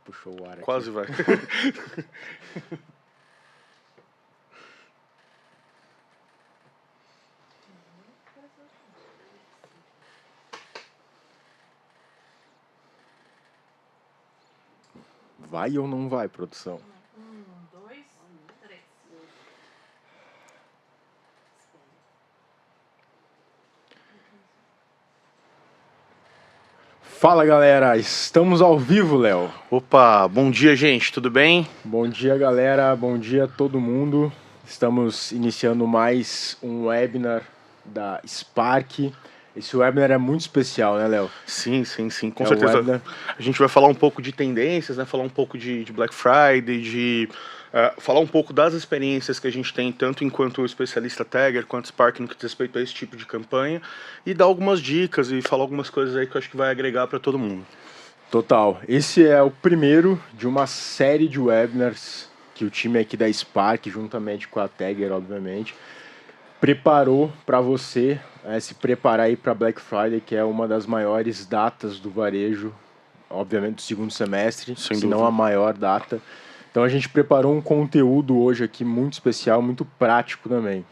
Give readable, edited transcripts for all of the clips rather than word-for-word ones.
puxou o ar aqui. Quase vai. Vai ou não vai, produção? 1, 2, 3. Fala, galera, estamos ao vivo, Léo. Opa, bom dia, gente, tudo bem? Bom dia, galera, bom dia a todo mundo. Estamos iniciando mais um webinar da Spark. Esse webinar é muito especial, né, Léo? Sim, com É certeza. o webinar. A gente vai falar um pouco de tendências, né? Falar um pouco de Black Friday, falar um pouco das experiências que a gente tem, tanto enquanto especialista tagger, quanto Spark, no que diz respeito a esse tipo de campanha, e dar algumas dicas e falar algumas coisas aí que eu acho que vai agregar para todo mundo. Total. Esse é o primeiro de uma série de webinars que o time aqui da Spark, juntamente com a Tagger, obviamente, preparou para você se preparar aí para Black Friday, que é uma das maiores datas do varejo, obviamente do segundo semestre, Sem se não dúvida. a maior data. Então a gente preparou um conteúdo hoje aqui muito especial, muito prático também.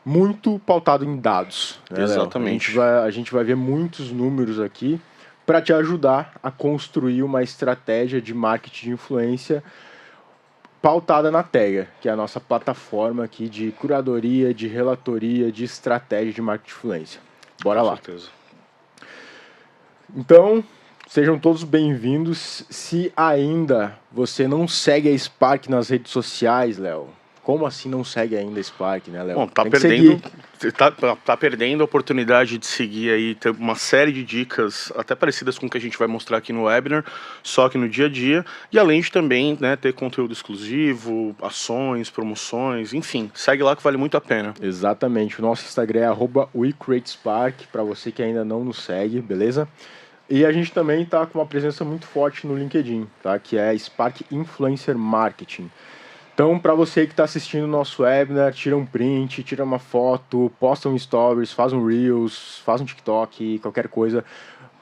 Muito pautado em dados, né, Léo? Exatamente. A gente vai ver muitos números aqui para te ajudar a construir uma estratégia de marketing de influência pautada na Tagger, que é a nossa plataforma aqui de curadoria, de relatoria, de estratégia de marketing de influência. Bora lá. Com certeza. Então, sejam todos bem-vindos. Se ainda você não segue a Spark nas redes sociais, Léo, como assim não segue ainda a Spark, né, Léo? Bom, tá Tem que perdendo, seguir. tá perdendo a oportunidade de seguir aí, ter uma série de dicas, até parecidas com o que a gente vai mostrar aqui no webinar, só que no dia a dia, e além de também, né, ter conteúdo exclusivo, ações, promoções, enfim, segue lá que vale muito a pena. Exatamente. O nosso Instagram é @WeCreateSpark, para você que ainda não nos segue, beleza? E a gente também está com uma presença muito forte no LinkedIn, tá? Que é Spark Influencer Marketing. Então, para você que está assistindo o nosso webinar, tira um print, tira uma foto, posta um stories, faz um Reels, faz um TikTok, qualquer coisa,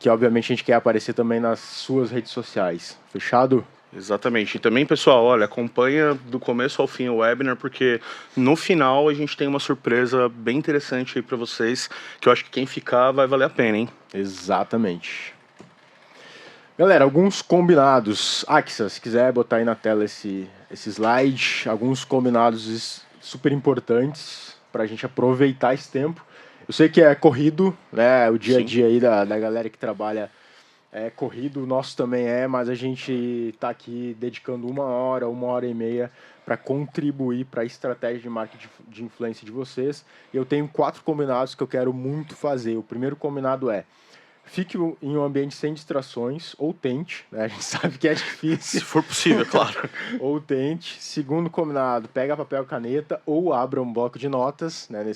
que obviamente a gente quer aparecer também nas suas redes sociais. Fechado? Exatamente. E também, pessoal, olha, acompanha do começo ao fim o webinar, porque no final a gente tem uma surpresa bem interessante aí para vocês, que eu acho que quem ficar vai valer a pena, hein? Exatamente. Galera, alguns combinados. Axa, se quiser botar aí na tela esse slide, alguns combinados super importantes para a gente aproveitar esse tempo. Eu sei que é corrido, né? O dia a dia aí da galera que trabalha é corrido, o nosso também é, mas a gente está aqui dedicando 1 hora e meia para contribuir para a estratégia de marketing de influência de vocês. E eu tenho 4 combinados que eu quero muito fazer. O primeiro combinado é: fique em um ambiente sem distrações, ou tente, né? A gente sabe que é difícil. Se for possível, claro. Ou tente. Segundo combinado, pega papel e caneta, ou abra um bloco de notas, né?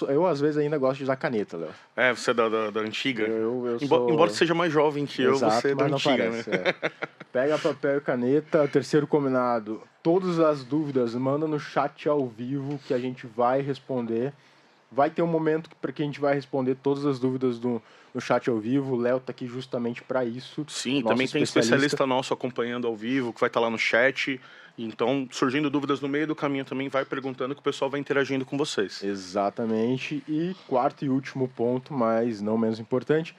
Eu às vezes ainda gosto de usar caneta, Léo. É, você é da antiga? Eu sou... Embora seja mais jovem que eu, Exato, você é da mas não antiga, parece, né? Pega papel e caneta. Terceiro combinado, todas as dúvidas, manda no chat ao vivo que a gente vai responder. Vai ter um momento para que a gente vai responder todas as dúvidas no chat ao vivo. O Léo tá aqui justamente para isso. Sim, também tem especialista nosso acompanhando ao vivo, que vai estar lá no chat. Então, surgindo dúvidas no meio do caminho também, vai perguntando que o pessoal vai interagindo com vocês. Exatamente. E quarto e último ponto, mas não menos importante,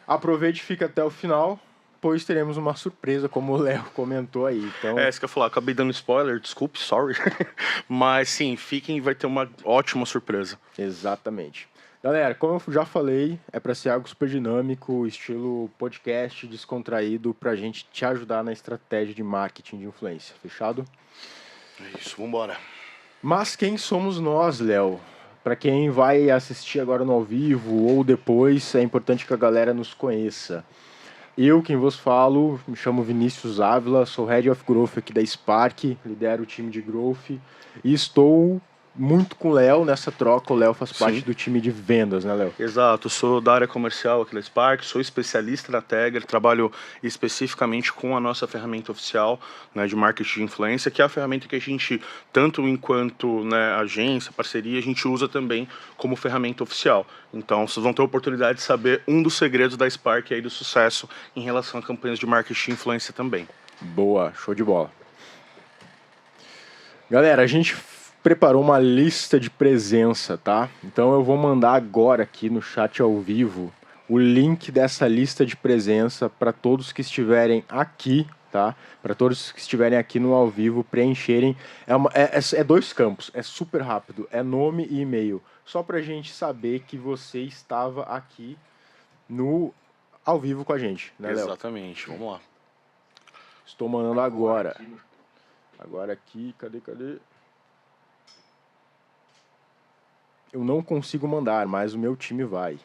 aproveite e fique até o final, pois teremos uma surpresa, como o Léo comentou aí. Então... isso que eu ia falar, acabei dando spoiler, desculpe, sorry. Mas sim, fiquem e vai ter uma ótima surpresa. Exatamente. Galera, como eu já falei, é para ser algo super dinâmico, estilo podcast, descontraído, pra gente te ajudar na estratégia de marketing de influência. Fechado? É isso, vambora. Mas quem somos nós, Léo? Para quem vai assistir agora no ao vivo ou depois, é importante que a galera nos conheça. Eu, quem vos falo, me chamo Vinícius Ávila, sou Head of Growth aqui da Spark, lidero o time de Growth e estou muito com o Léo nessa troca. O Léo faz parte do time de vendas, né, Léo? Exato, sou da área comercial aqui da Spark, sou especialista na Tagger, trabalho especificamente com a nossa ferramenta oficial, né, de marketing de influência, que é a ferramenta que a gente, tanto enquanto, né, agência, parceria, a gente usa também como ferramenta oficial. Então, vocês vão ter a oportunidade de saber um dos segredos da Spark aí do sucesso em relação a campanhas de marketing de influência também. Boa, show de bola. Galera, a gente preparou uma lista de presença, tá? Então eu vou mandar agora aqui no chat ao vivo o link dessa lista de presença para todos que estiverem aqui, tá? Para todos que estiverem aqui no ao vivo preencherem. É 2 campos, é super rápido, é nome e e-mail. Só para a gente saber que você estava aqui no ao vivo com a gente, né, Léo? Exatamente, vamos lá. Estou mandando agora. Agora aqui, cadê? Eu não consigo mandar, mas o meu time vai.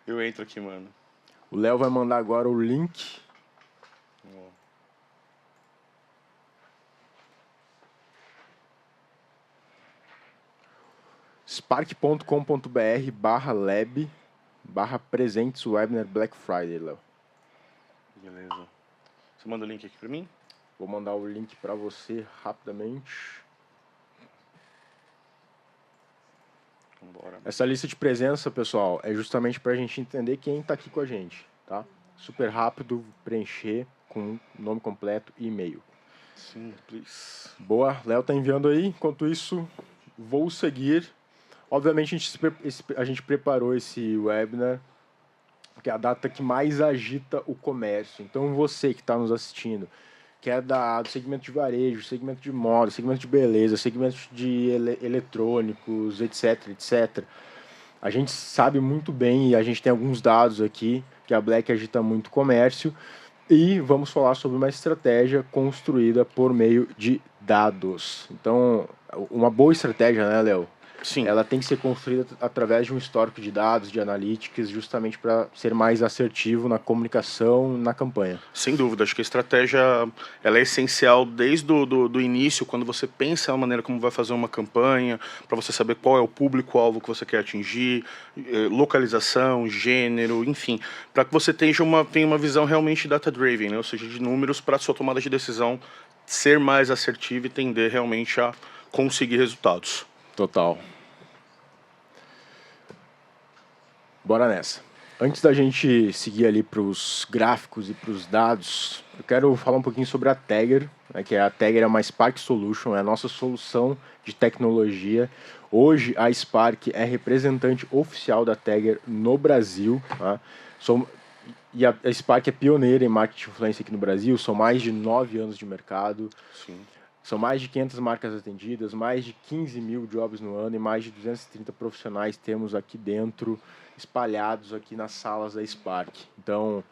Eu entro aqui, mano. O Léo vai mandar agora o link. spark.com.br/lab/presentes webinar Black Friday, Léo. Beleza. Você manda o link aqui pra mim? Vou mandar o link para você rapidamente. Vambora. Essa lista de presença, pessoal, é justamente para a gente entender quem está aqui com a gente, tá? Super rápido, preencher com nome completo e e-mail. Simples. Boa, Léo tá enviando aí. Enquanto isso, vou seguir. Obviamente a gente preparou esse webinar que é a data que mais agita o comércio. Então você que está nos assistindo, que é do segmento de varejo, segmento de moda, segmento de beleza, segmento de eletrônicos, etc. A gente sabe muito bem e a gente tem alguns dados aqui que a Black agita muito o comércio e vamos falar sobre uma estratégia construída por meio de dados. Então, uma boa estratégia, né, Léo? Sim. Ela tem que ser construída através de um histórico de dados, de analytics, justamente para ser mais assertivo na comunicação, na campanha. Sem dúvida, acho que a estratégia ela é essencial desde do início, quando você pensa a maneira como vai fazer uma campanha, para você saber qual é o público-alvo que você quer atingir, localização, gênero, enfim, para que você tenha uma visão realmente data-driven, né? Ou seja, de números para a sua tomada de decisão ser mais assertiva e tender realmente a conseguir resultados. Total. Bora nessa. Antes da gente seguir ali para os gráficos e para os dados, eu quero falar um pouquinho sobre a Tagger, né, que a Tagger é uma Spark Solution, é a nossa solução de tecnologia. Hoje a Spark é representante oficial da Tagger no Brasil. Tá? E a Spark é pioneira em marketing de influência aqui no Brasil, são mais de 9 anos de mercado. Sim. São mais de 500 marcas atendidas, mais de 15 mil jobs no ano e mais de 230 profissionais temos aqui dentro, espalhados aqui nas salas da Spark. Então,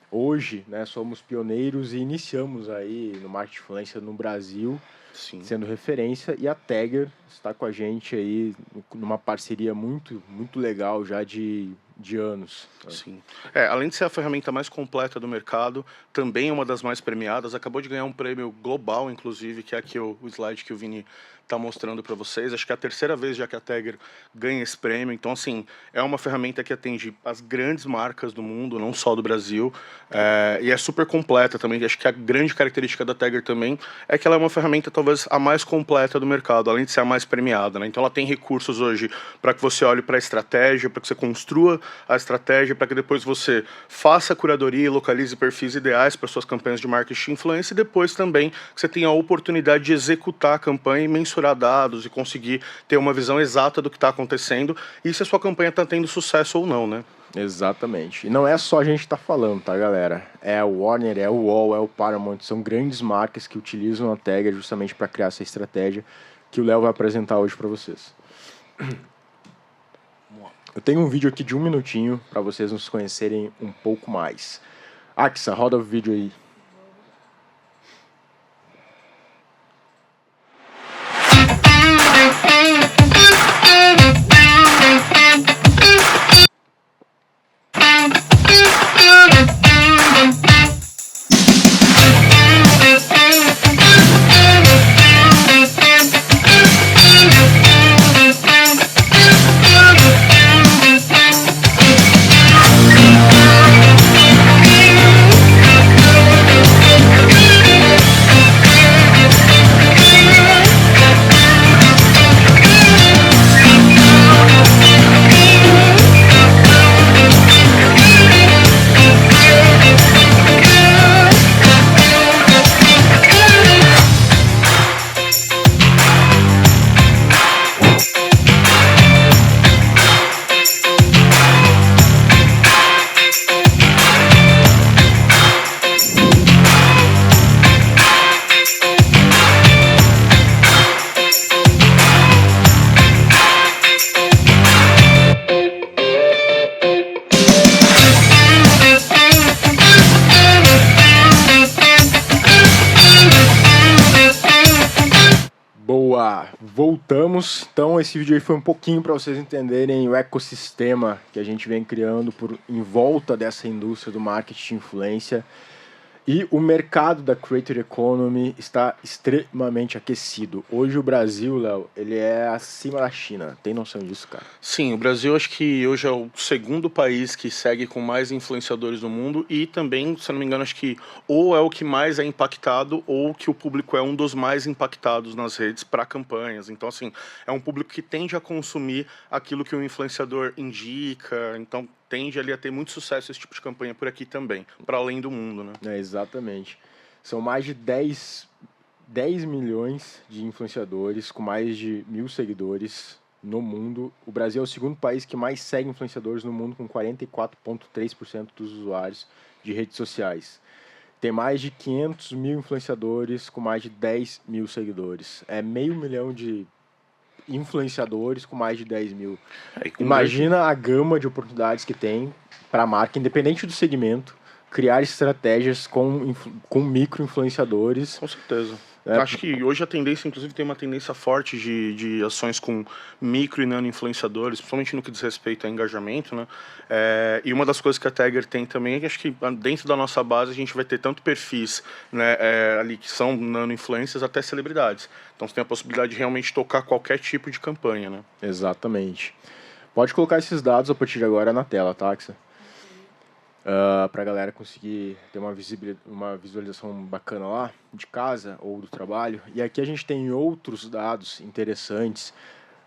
hoje, né, somos pioneiros e iniciamos aí no marketing de influência no Brasil, Sim. sendo referência, e a Tagger está com a gente aí numa parceria muito legal já de anos. Sim. Além de ser a ferramenta mais completa do mercado, também é uma das mais premiadas. Acabou de ganhar um prêmio global, inclusive, que é aqui o slide que o Vini está mostrando para vocês. Acho que é a terceira vez já que a Tagger ganha esse prêmio. Então, assim, é uma ferramenta que atende as grandes marcas do mundo, não só do Brasil. E é super completa também. Acho que a grande característica da Tagger também é que ela é uma ferramenta talvez a mais completa do mercado, além de ser a mais premiada, né? Então, ela tem recursos hoje para que você olhe para a estratégia, para que você construa a estratégia, para que depois você faça a curadoria e localize perfis ideais para suas campanhas de marketing de influência e depois também que você tenha a oportunidade de executar a campanha e mensurar dados e conseguir ter uma visão exata do que está acontecendo e se a sua campanha está tendo sucesso ou não, né? Exatamente. E não é só a gente que tá falando, tá, galera? É a Warner, é o UOL, é o Paramount, são grandes marcas que utilizam a Tagger justamente para criar essa estratégia que o Léo vai apresentar hoje para vocês. Eu tenho um vídeo aqui de 1 minutinho para vocês nos conhecerem um pouco mais. Axa, roda o vídeo aí. voltamos. Então esse vídeo aí foi um pouquinho para vocês entenderem o ecossistema que a gente vem criando em volta dessa indústria do marketing de influência. E o mercado da Creator Economy está extremamente aquecido. Hoje o Brasil, Léo, ele é acima da China. Tem noção disso, cara? Sim, o Brasil acho que hoje é o segundo país que segue com mais influenciadores no mundo e também, se eu não me engano, acho que ou é o que mais é impactado ou que o público é um dos mais impactados nas redes para campanhas. Então, assim, é um público que tende a consumir aquilo que o influenciador indica, então tende ali a ter muito sucesso esse tipo de campanha por aqui também, para além do mundo, né? Exatamente. São mais de 10 milhões de influenciadores com mais de 1.000 seguidores no mundo. O Brasil é o segundo país que mais segue influenciadores no mundo, com 44,3% dos usuários de redes sociais. Tem mais de 500 mil influenciadores com mais de 10 mil seguidores. É 500 mil de influenciadores com mais de 10 mil. Imagina a gama de oportunidades que tem para a marca, independente do segmento, criar estratégias com micro-influenciadores. Com certeza. Acho que hoje a tendência, inclusive, tem uma tendência forte de ações com micro e nano influenciadores, principalmente no que diz respeito a engajamento, né? E uma das coisas que a Tagger tem também é que acho que dentro da nossa base a gente vai ter tanto perfis, né, ali que são nano influencers até celebridades. Então você tem a possibilidade de realmente tocar qualquer tipo de campanha, né? Exatamente. Pode colocar esses dados a partir de agora na tela, tá, Axa? Para a galera conseguir ter uma visualização bacana lá, de casa ou do trabalho. E aqui a gente tem outros dados interessantes,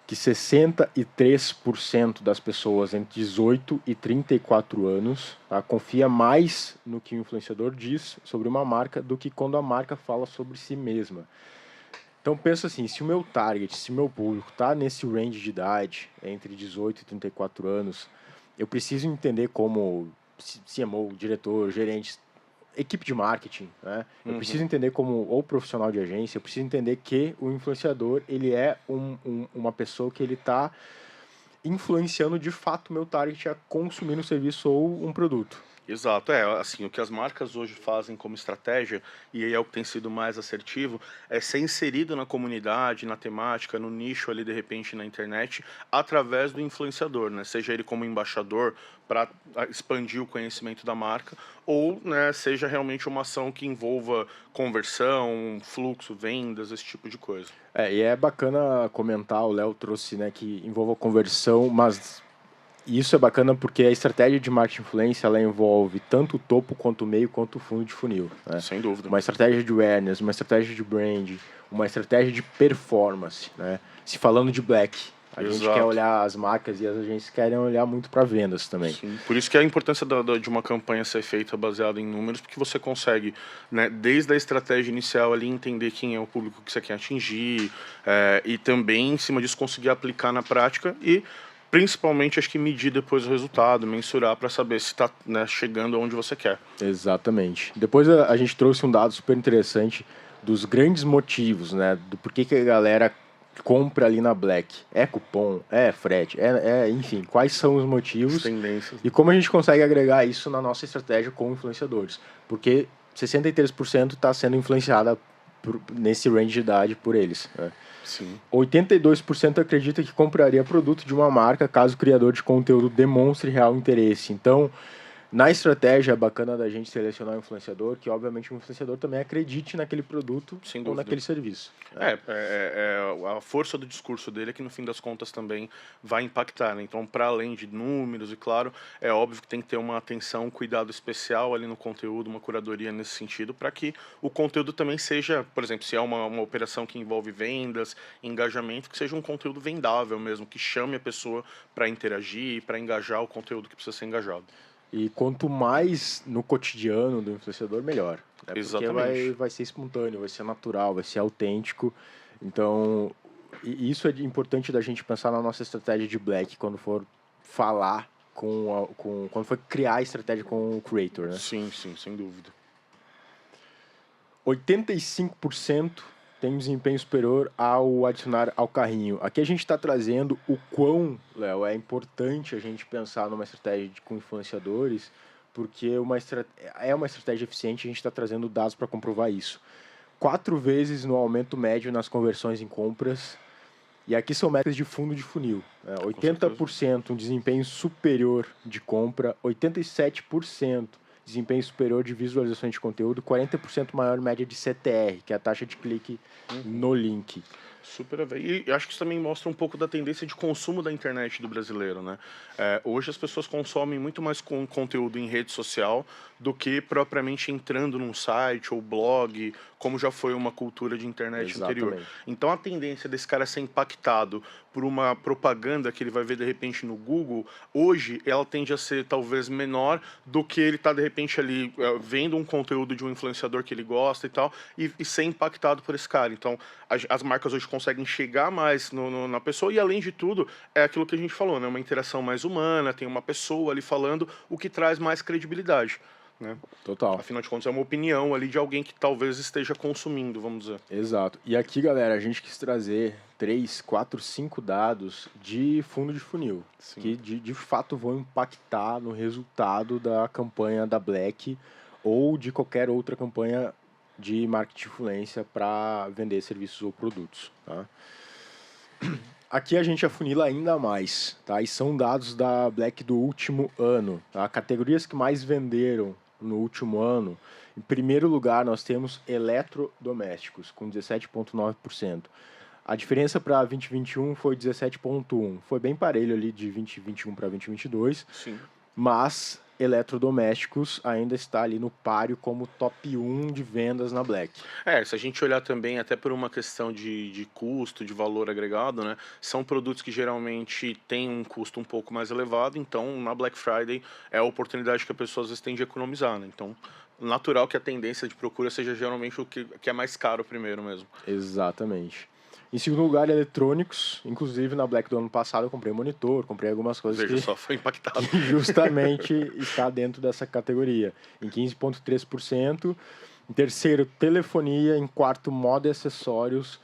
que 63% das pessoas entre 18 e 34 anos, tá, confia mais no que o influenciador diz sobre uma marca do que quando a marca fala sobre si mesma. Então pensa assim, se o meu target, se o meu público está nesse range de idade, entre 18 e 34 anos, eu preciso entender como CMO, diretor, gerente, equipe de marketing, né? Eu preciso entender como ou profissional de agência, eu preciso entender que o influenciador, ele é uma pessoa que ele está influenciando de fato o meu target a consumir um serviço ou um produto. Exato, assim, o que as marcas hoje fazem como estratégia, e aí é o que tem sido mais assertivo, é ser inserido na comunidade, na temática, no nicho ali, de repente, na internet, através do influenciador, né? Seja ele como embaixador para expandir o conhecimento da marca, ou, né, seja realmente uma ação que envolva conversão, fluxo, vendas, esse tipo de coisa. E é bacana comentar, o Léo trouxe, né, que envolva conversão, mas isso é bacana porque a estratégia de marketing influência, ela envolve tanto o topo, quanto o meio, quanto o fundo de funil, né? Sem dúvida. Uma estratégia de awareness, uma estratégia de brand, uma estratégia de performance, né? Se falando de black, a gente quer olhar as marcas e as agências querem olhar muito para vendas também. Sim, por isso que a importância de uma campanha ser feita baseada em números, porque você consegue, né, desde a estratégia inicial ali, entender quem é o público que você quer atingir, e também, em cima disso, conseguir aplicar na prática e principalmente, acho que medir depois o resultado, mensurar para saber se está, né, chegando aonde você quer. Exatamente. Depois a gente trouxe um dado super interessante dos grandes motivos, né, do porquê que a galera compra ali na Black. É cupom, é frete, enfim, quais são os motivos tendências e como a gente consegue agregar isso na nossa estratégia com influenciadores. Porque 63% está sendo influenciada nesse range de idade por eles, né? Sim. 82% acredita que compraria produto de uma marca caso o criador de conteúdo demonstre real interesse. Então, na estratégia é bacana da gente selecionar um influenciador, que obviamente o influenciador também acredite naquele produto ou naquele serviço. A força do discurso dele é que no fim das contas também vai impactar, né? Então, para além de números, e claro, é óbvio que tem que ter uma atenção, um cuidado especial ali no conteúdo, uma curadoria nesse sentido, para que o conteúdo também seja, por exemplo, se é uma operação que envolve vendas, engajamento, que seja um conteúdo vendável mesmo, que chame a pessoa para interagir, para engajar o conteúdo que precisa ser engajado. E quanto mais no cotidiano do influenciador, melhor. Né? Porque vai ser espontâneo, vai ser natural, vai ser autêntico. Então, isso é importante da gente pensar na nossa estratégia de Black quando for falar quando for criar a estratégia com o creator, né? Sim, sem dúvida. 85% tem um desempenho superior ao adicionar ao carrinho. Aqui a gente está trazendo o quão, Léo, é importante a gente pensar numa estratégia com influenciadores, porque é uma estratégia eficiente, a gente está trazendo dados para comprovar isso. 4 vezes no aumento médio nas conversões em compras, E aqui são métricas de fundo de funil. 80% um desempenho superior de compra, 87% desempenho superior de visualização de conteúdo, 40% maior média de CTR, que é a taxa de clique no link. Super a ver. E acho que isso também mostra um pouco da tendência de consumo da internet do brasileiro, né? Hoje as pessoas consomem muito mais conteúdo em rede social do que propriamente entrando num site ou blog, como já foi uma cultura de internet anterior. Exatamente. Então a tendência desse cara ser impactado por uma propaganda que ele vai ver de repente no Google, hoje ela tende a ser talvez menor do que ele tá de repente ali vendo um conteúdo de um influenciador que ele gosta e tal, e ser impactado por esse cara. Então as marcas hoje conseguem chegar mais na pessoa e, além de tudo, é aquilo que a gente falou, né? Uma interação mais humana, tem uma pessoa ali falando, o que traz mais credibilidade, né? Total. Afinal de contas, é uma opinião ali de alguém que talvez esteja consumindo, vamos dizer. Exato. E aqui, galera, a gente quis trazer 3, 4, 5 dados de fundo de funil, Sim. que de fato vão impactar no resultado da campanha da Black ou de qualquer outra campanha de marketing de influência para vender serviços ou produtos. Tá? Aqui a gente afunila ainda mais, tá? E são dados da Black do último ano. Tá? Categorias que mais venderam no último ano. Em primeiro lugar, nós temos eletrodomésticos, com 17,9%. A diferença para 2021 foi 17,1%. Foi bem parelho ali de 2021 para 2022. Sim. Mas eletrodomésticos ainda está ali no páreo como top 1 de vendas na Black. Se a gente olhar também até por uma questão de custo, de valor agregado, né? São produtos que geralmente têm um custo um pouco mais elevado, então na Black Friday é a oportunidade que a pessoa às vezes tem de economizar, né? Então, natural que a tendência de procura seja geralmente o que é mais caro primeiro mesmo. Exatamente. Em segundo lugar, eletrônicos. Inclusive, na Black do ano passado, eu comprei um monitor, comprei algumas coisas Veja que, só, foi impactado. que justamente está dentro dessa categoria. Em 15,3%. Em terceiro, telefonia. Em quarto, moda e acessórios.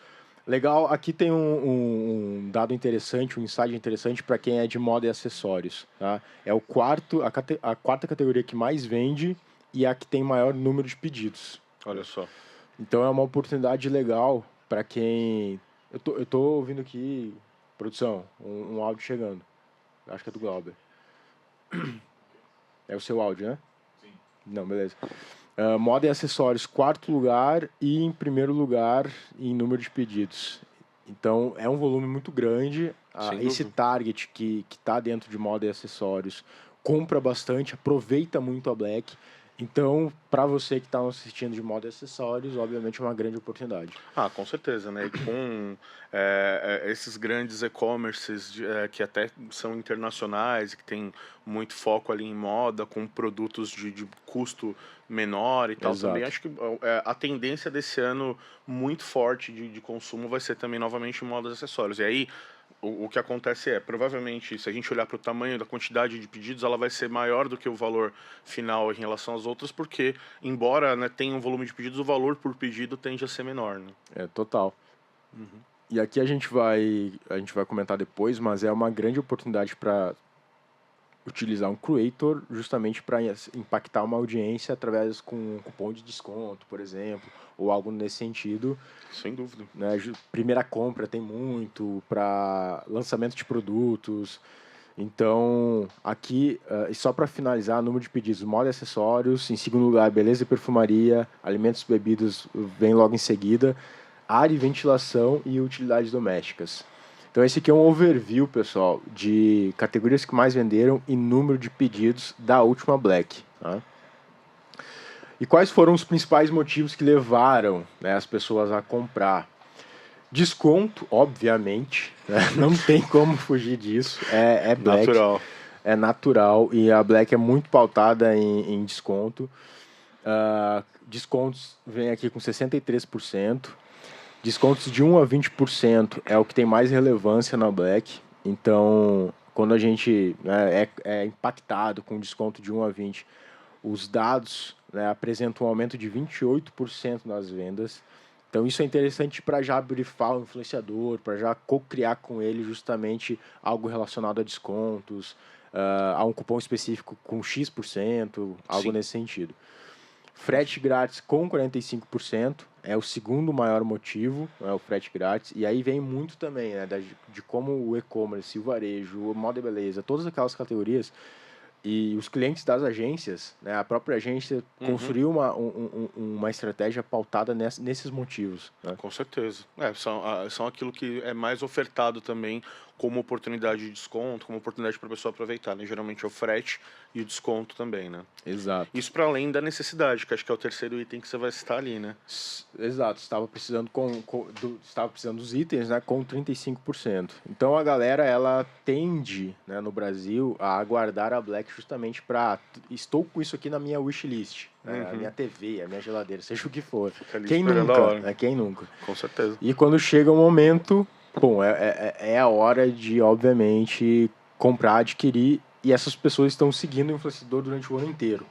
Legal, aqui tem um dado interessante, um insight interessante para quem é de moda e acessórios. Tá? É a quarta categoria que mais vende e a que tem maior número de pedidos. Olha só. Então é uma oportunidade legal para quem... Eu tô ouvindo aqui, produção, um áudio chegando. Acho que é do Glauber. É o seu áudio, né? Sim. Não, beleza. Moda e acessórios, quarto lugar e em primeiro lugar em número de pedidos. Então é um volume muito grande. Esse target que está dentro de moda e acessórios compra bastante, aproveita muito a Black. Então, para você que está assistindo de moda e acessórios, obviamente é uma grande oportunidade. Com certeza, né? E com esses grandes e-commerces que até são internacionais, que tem muito foco ali em moda, com produtos de custo menor e tal. Exato. Também acho que a tendência desse ano muito forte de consumo vai ser também novamente em moda e acessórios. E aí, o que acontece provavelmente, se a gente olhar para o tamanho da quantidade de pedidos, ela vai ser maior do que o valor final em relação às outras, porque, embora, né, tenha um volume de pedidos, o valor por pedido tende a ser menor, né? Total. E aqui a gente vai comentar depois, mas é uma grande oportunidade para utilizar um creator justamente para impactar uma audiência através com um cupom de desconto, por exemplo, ou algo nesse sentido. Sem dúvida. Né? Primeira compra tem muito, para lançamento de produtos. Então, aqui, e só para finalizar, número de pedidos, moda e acessórios. Em segundo lugar, beleza e perfumaria, alimentos e bebidas vem logo em seguida, ar e ventilação e utilidades domésticas. Então esse aqui é um overview, pessoal, de categorias que mais venderam e número de pedidos da última Black. Tá? E quais foram os principais motivos que levaram, né, as pessoas a comprar? Desconto, obviamente, né? Não tem como fugir disso, é Black. Natural. É natural e a Black é muito pautada em desconto. Descontos vem aqui com 63%. Descontos de 1 a 20% é o que tem mais relevância na Black. Então, quando a gente, né, é impactado com desconto de 1 a 20%, os dados, né, apresentam um aumento de 28% nas vendas. Então, isso é interessante para já brifar o influenciador, para já co-criar com ele justamente algo relacionado a descontos, a um cupom específico com X%, algo Sim. nesse sentido. Frete grátis com 45%, é o segundo maior motivo, o frete grátis, e aí vem muito também, né, de como o e-commerce, o varejo, o moda e beleza, todas aquelas categorias, e os clientes das agências, né, a própria agência construiu uma estratégia pautada nesses motivos. Né? Com certeza. São aquilo que é mais ofertado também como oportunidade de desconto, como oportunidade para a pessoa aproveitar, né? Geralmente é o frete e o desconto também, né? Exato. Isso para além da necessidade, que acho que é o terceiro item que você vai citar ali, né? Exato, estava precisando dos itens, né, com 35%. Então a galera ela tende, né, no Brasil a aguardar a Black justamente para estou com isso aqui na minha wishlist, né, a minha TV, a minha geladeira, seja o que for. Fica ali Quem esperando a nunca, hora. né? Quem nunca? Com certeza. E quando chega o momento, bom, é a hora de, obviamente, comprar, adquirir, e essas pessoas estão seguindo o influenciador durante o ano inteiro.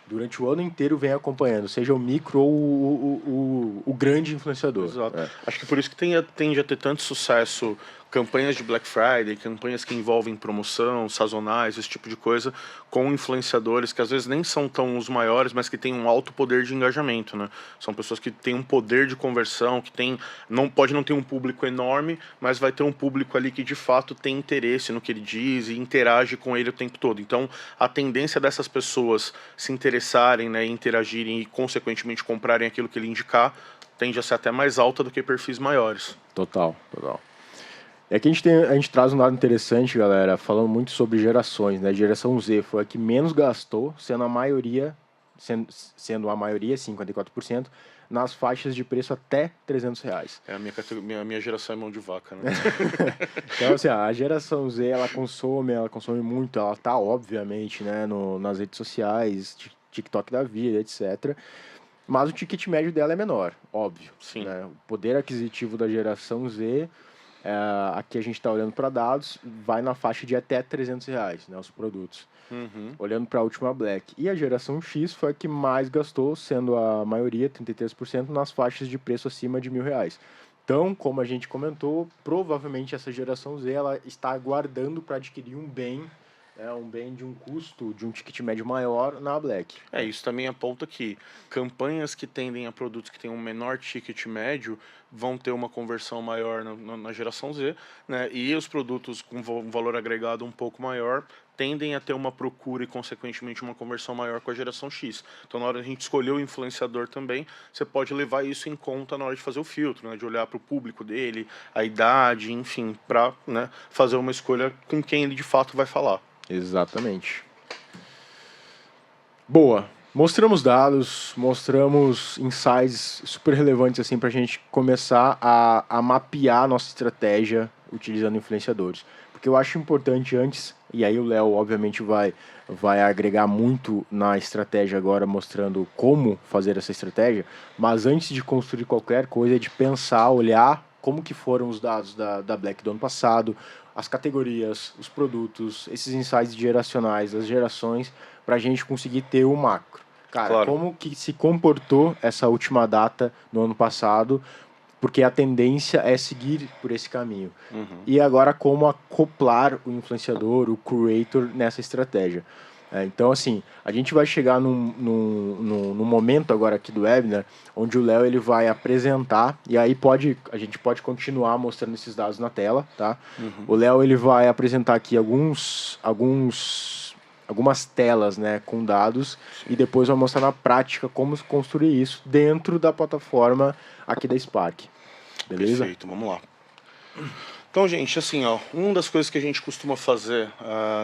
Durante o ano inteiro vem acompanhando, seja o micro ou o grande influenciador. Exato. Acho que por isso que tende a ter tanto sucesso campanhas de Black Friday, campanhas que envolvem promoção, sazonais, esse tipo de coisa, com influenciadores que às vezes nem são tão os maiores, mas que têm um alto poder de engajamento, né? São pessoas que têm um poder de conversão, que pode não ter um público enorme, mas vai ter um público ali que de fato tem interesse no que ele diz e interage com ele o tempo todo. Então, a tendência dessas pessoas se interessarem, né, interagirem e consequentemente comprarem aquilo que ele indicar, tende a ser até mais alta do que perfis maiores. Total. E aqui a gente traz um dado interessante, galera, falando muito sobre gerações, né? Geração Z foi a que menos gastou, sendo a maioria, 54%, nas faixas de preço até R$300. A minha geração é mão de vaca, né? Então, assim, a geração Z, ela consome muito, ela tá, obviamente, né, nas redes sociais, TikTok da vida, etc., mas o ticket médio dela é menor, óbvio. Sim. Né? O poder aquisitivo da geração Z, aqui a gente está olhando para dados, vai na faixa de até R$300, né, os produtos. Olhando para a última Black. E a geração X foi a que mais gastou, sendo a maioria, 33%, nas faixas de preço acima de R$1.000. Então, como a gente comentou, provavelmente essa geração Z ela está aguardando para adquirir um bem de um custo, de um ticket médio maior na Black. Isso também aponta que campanhas que tendem a produtos que têm um menor ticket médio vão ter uma conversão maior na geração Z, né? E os produtos com um valor agregado um pouco maior tendem a ter uma procura e, consequentemente, uma conversão maior com a geração X. Então, na hora de a gente escolher o influenciador também, você pode levar isso em conta na hora de fazer o filtro, né? De olhar para o público dele, a idade, enfim, para, né, fazer uma escolha com quem ele de fato vai falar. Exatamente. Boa. Mostramos dados, mostramos insights super relevantes assim, para a gente começar a mapear a nossa estratégia utilizando influenciadores. Porque eu acho importante antes, e aí o Léo obviamente vai agregar muito na estratégia agora, mostrando como fazer essa estratégia, mas antes de construir qualquer coisa, é de pensar, olhar como que foram os dados da Black do ano passado, as categorias, os produtos, esses insights geracionais, as gerações, para a gente conseguir ter o macro. Cara, claro. Como que se comportou essa última data no ano passado, porque a tendência é seguir por esse caminho. E agora como acoplar o influenciador, o creator nessa estratégia. Então, assim, a gente vai chegar num momento agora aqui do webinar, onde o Léo ele vai apresentar, e aí a gente pode continuar mostrando esses dados na tela, tá? O Léo ele vai apresentar aqui algumas telas, né, com dados. Sim. E depois vai mostrar na prática como construir isso dentro da plataforma aqui da Spark. Beleza? Perfeito, vamos lá. Então, gente, assim, uma das coisas que a gente costuma fazer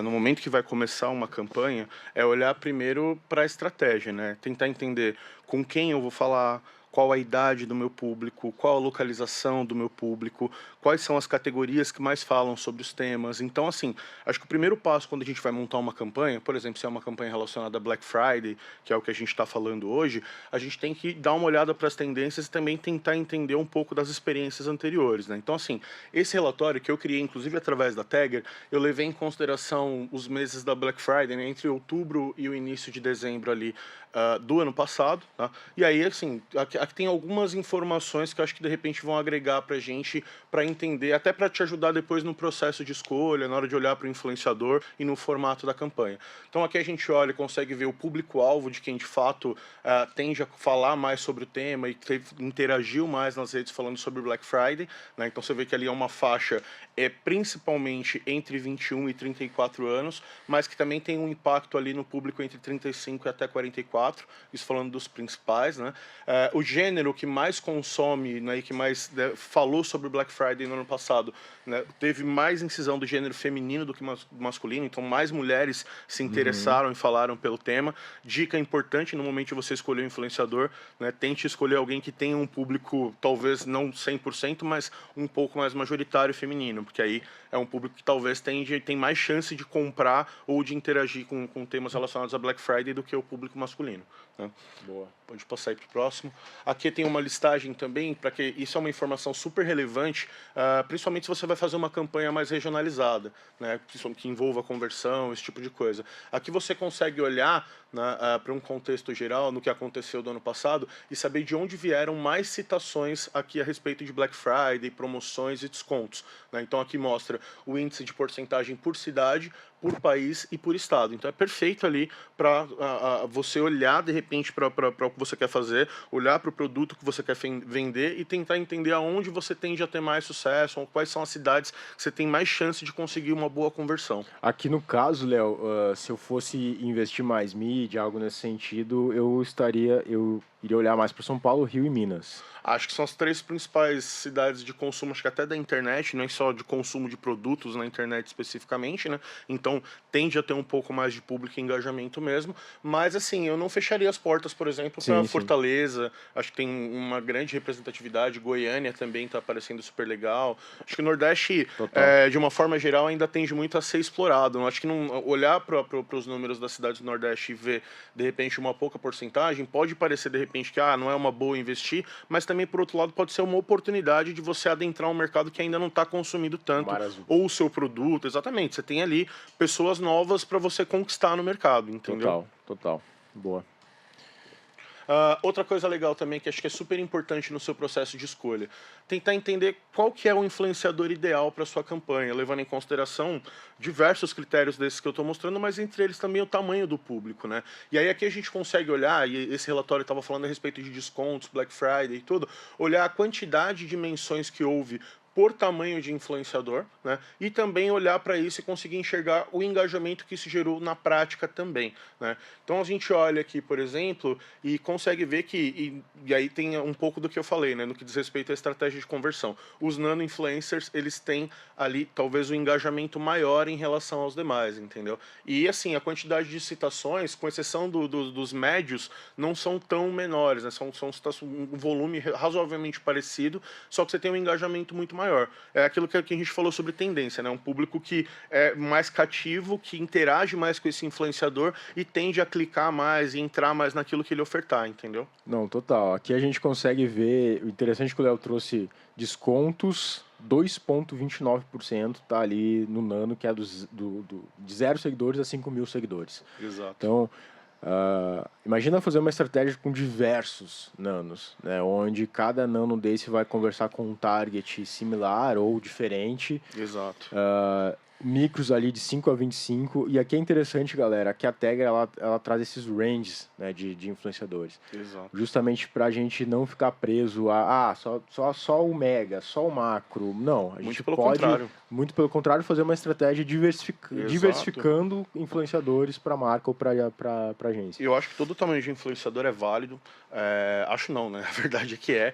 no momento que vai começar uma campanha é olhar primeiro para a estratégia, né? Tentar entender com quem eu vou falar, qual a idade do meu público, qual a localização do meu público, quais são as categorias que mais falam sobre os temas. Então, assim, acho que o primeiro passo quando a gente vai montar uma campanha, por exemplo, se é uma campanha relacionada a Black Friday, que é o que a gente está falando hoje, a gente tem que dar uma olhada para as tendências e também tentar entender um pouco das experiências anteriores, né? Então, assim, esse relatório que eu criei, inclusive através da Tagger, eu levei em consideração os meses da Black Friday, né, entre outubro e o início de dezembro ali do ano passado, tá? E aí, assim, aqui tem algumas informações que eu acho que de repente vão agregar pra gente para entender, até para te ajudar depois no processo de escolha, na hora de olhar para o influenciador e no formato da campanha. Então aqui a gente olha e consegue ver o público-alvo de quem de fato tende a falar mais sobre o tema e interagiu mais nas redes falando sobre Black Friday, né? Então você vê que ali é uma faixa principalmente entre 21 e 34 anos, mas que também tem um impacto ali no público entre 35 e até 44, isso falando dos principais, né? O gênero que mais consome, né, e que mais falou sobre Black Friday no ano passado, né, teve mais incisão do gênero feminino do que masculino, então mais mulheres se interessaram e falaram pelo tema. Dica importante no momento de você escolher um influenciador, né, tente escolher alguém que tenha um público, talvez não 100%, mas um pouco mais majoritário feminino, porque aí é um público que talvez tem mais chance de comprar ou de interagir com temas relacionados a Black Friday do que o público masculino, né? Boa. Pode passar aí para o próximo. Aqui tem uma listagem também, para que isso é uma informação super relevante, principalmente se você vai fazer uma campanha mais regionalizada, né, que envolva conversão, esse tipo de coisa. Aqui você consegue olhar, né, para um contexto geral, no que aconteceu do ano passado, e saber de onde vieram mais citações aqui a respeito de Black Friday, promoções e descontos, né? Então aqui mostra o índice de porcentagem por cidade, por país e por estado. Então é perfeito ali para você olhar de repente para o que você quer fazer, olhar para o produto que você quer vender e tentar entender aonde você tende a ter mais sucesso, ou quais são as cidades que você tem mais chance de conseguir uma boa conversão. Aqui no caso, Léo, se eu fosse investir mais mídia, algo nesse sentido, eu iria olhar mais para São Paulo, Rio e Minas. Acho que são as 3 principais cidades de consumo, acho que até da internet, não é só de consumo de produtos na internet especificamente, né? Então tende a ter um pouco mais de público e engajamento mesmo. Mas assim, eu não fecharia as portas, por exemplo, para Fortaleza. Acho que tem uma grande representatividade. Goiânia também está aparecendo super legal. Acho que o Nordeste, de uma forma geral, ainda tende muito a ser explorado. Acho que não olhar para os números das cidades do Nordeste e ver, de repente, uma pouca porcentagem, pode parecer, de repente, que não é uma boa investir, mas também, por outro lado, pode ser uma oportunidade de você adentrar um mercado que ainda não está consumindo tanto, ou o seu produto, exatamente. Você tem ali pessoas novas para você conquistar no mercado, entendeu? Total. Boa. Outra coisa legal também, que acho que é super importante no seu processo de escolha, tentar entender qual que é o influenciador ideal para sua campanha, levando em consideração diversos critérios desses que eu estou mostrando, mas entre eles também o tamanho do público, né? E aí aqui a gente consegue olhar, e esse relatório estava falando a respeito de descontos, Black Friday e tudo, olhar a quantidade de menções que houve por tamanho de influenciador, né? E também olhar para isso e conseguir enxergar o engajamento que isso gerou na prática também, né? Então a gente olha aqui, por exemplo, e consegue ver que, e aí tem um pouco do que eu falei, né, no que diz respeito à estratégia de conversão. Os nano-influencers, eles têm ali talvez um engajamento maior em relação aos demais, entendeu? E assim, a quantidade de citações, com exceção dos médios, não são tão menores, né? São um volume razoavelmente parecido, só que você tem um engajamento muito maior. É aquilo que a gente falou sobre tendência, né? Um público que é mais cativo, que interage mais com esse influenciador e tende a clicar mais e entrar mais naquilo que ele ofertar, entendeu? Não, total. Aqui a gente consegue ver, o interessante é que o Léo trouxe descontos, 2,29% tá ali no Nano, que é de 0 seguidores a 5 mil seguidores. Exato. Então, imagina fazer uma estratégia com diversos nanos, né, onde cada nano desse vai conversar com um target similar ou diferente. Exato. Micros ali de 5 a 25, e aqui é interessante, galera, que a tag ela traz esses ranges, né, de influenciadores. Exato. Justamente pra gente não ficar preso a só o mega, só o macro. Não, a gente pode, muito pelo contrário, fazer uma estratégia diversificando influenciadores para marca ou para agência. Eu acho que todo tamanho de influenciador é válido. Acho não, né? A verdade é que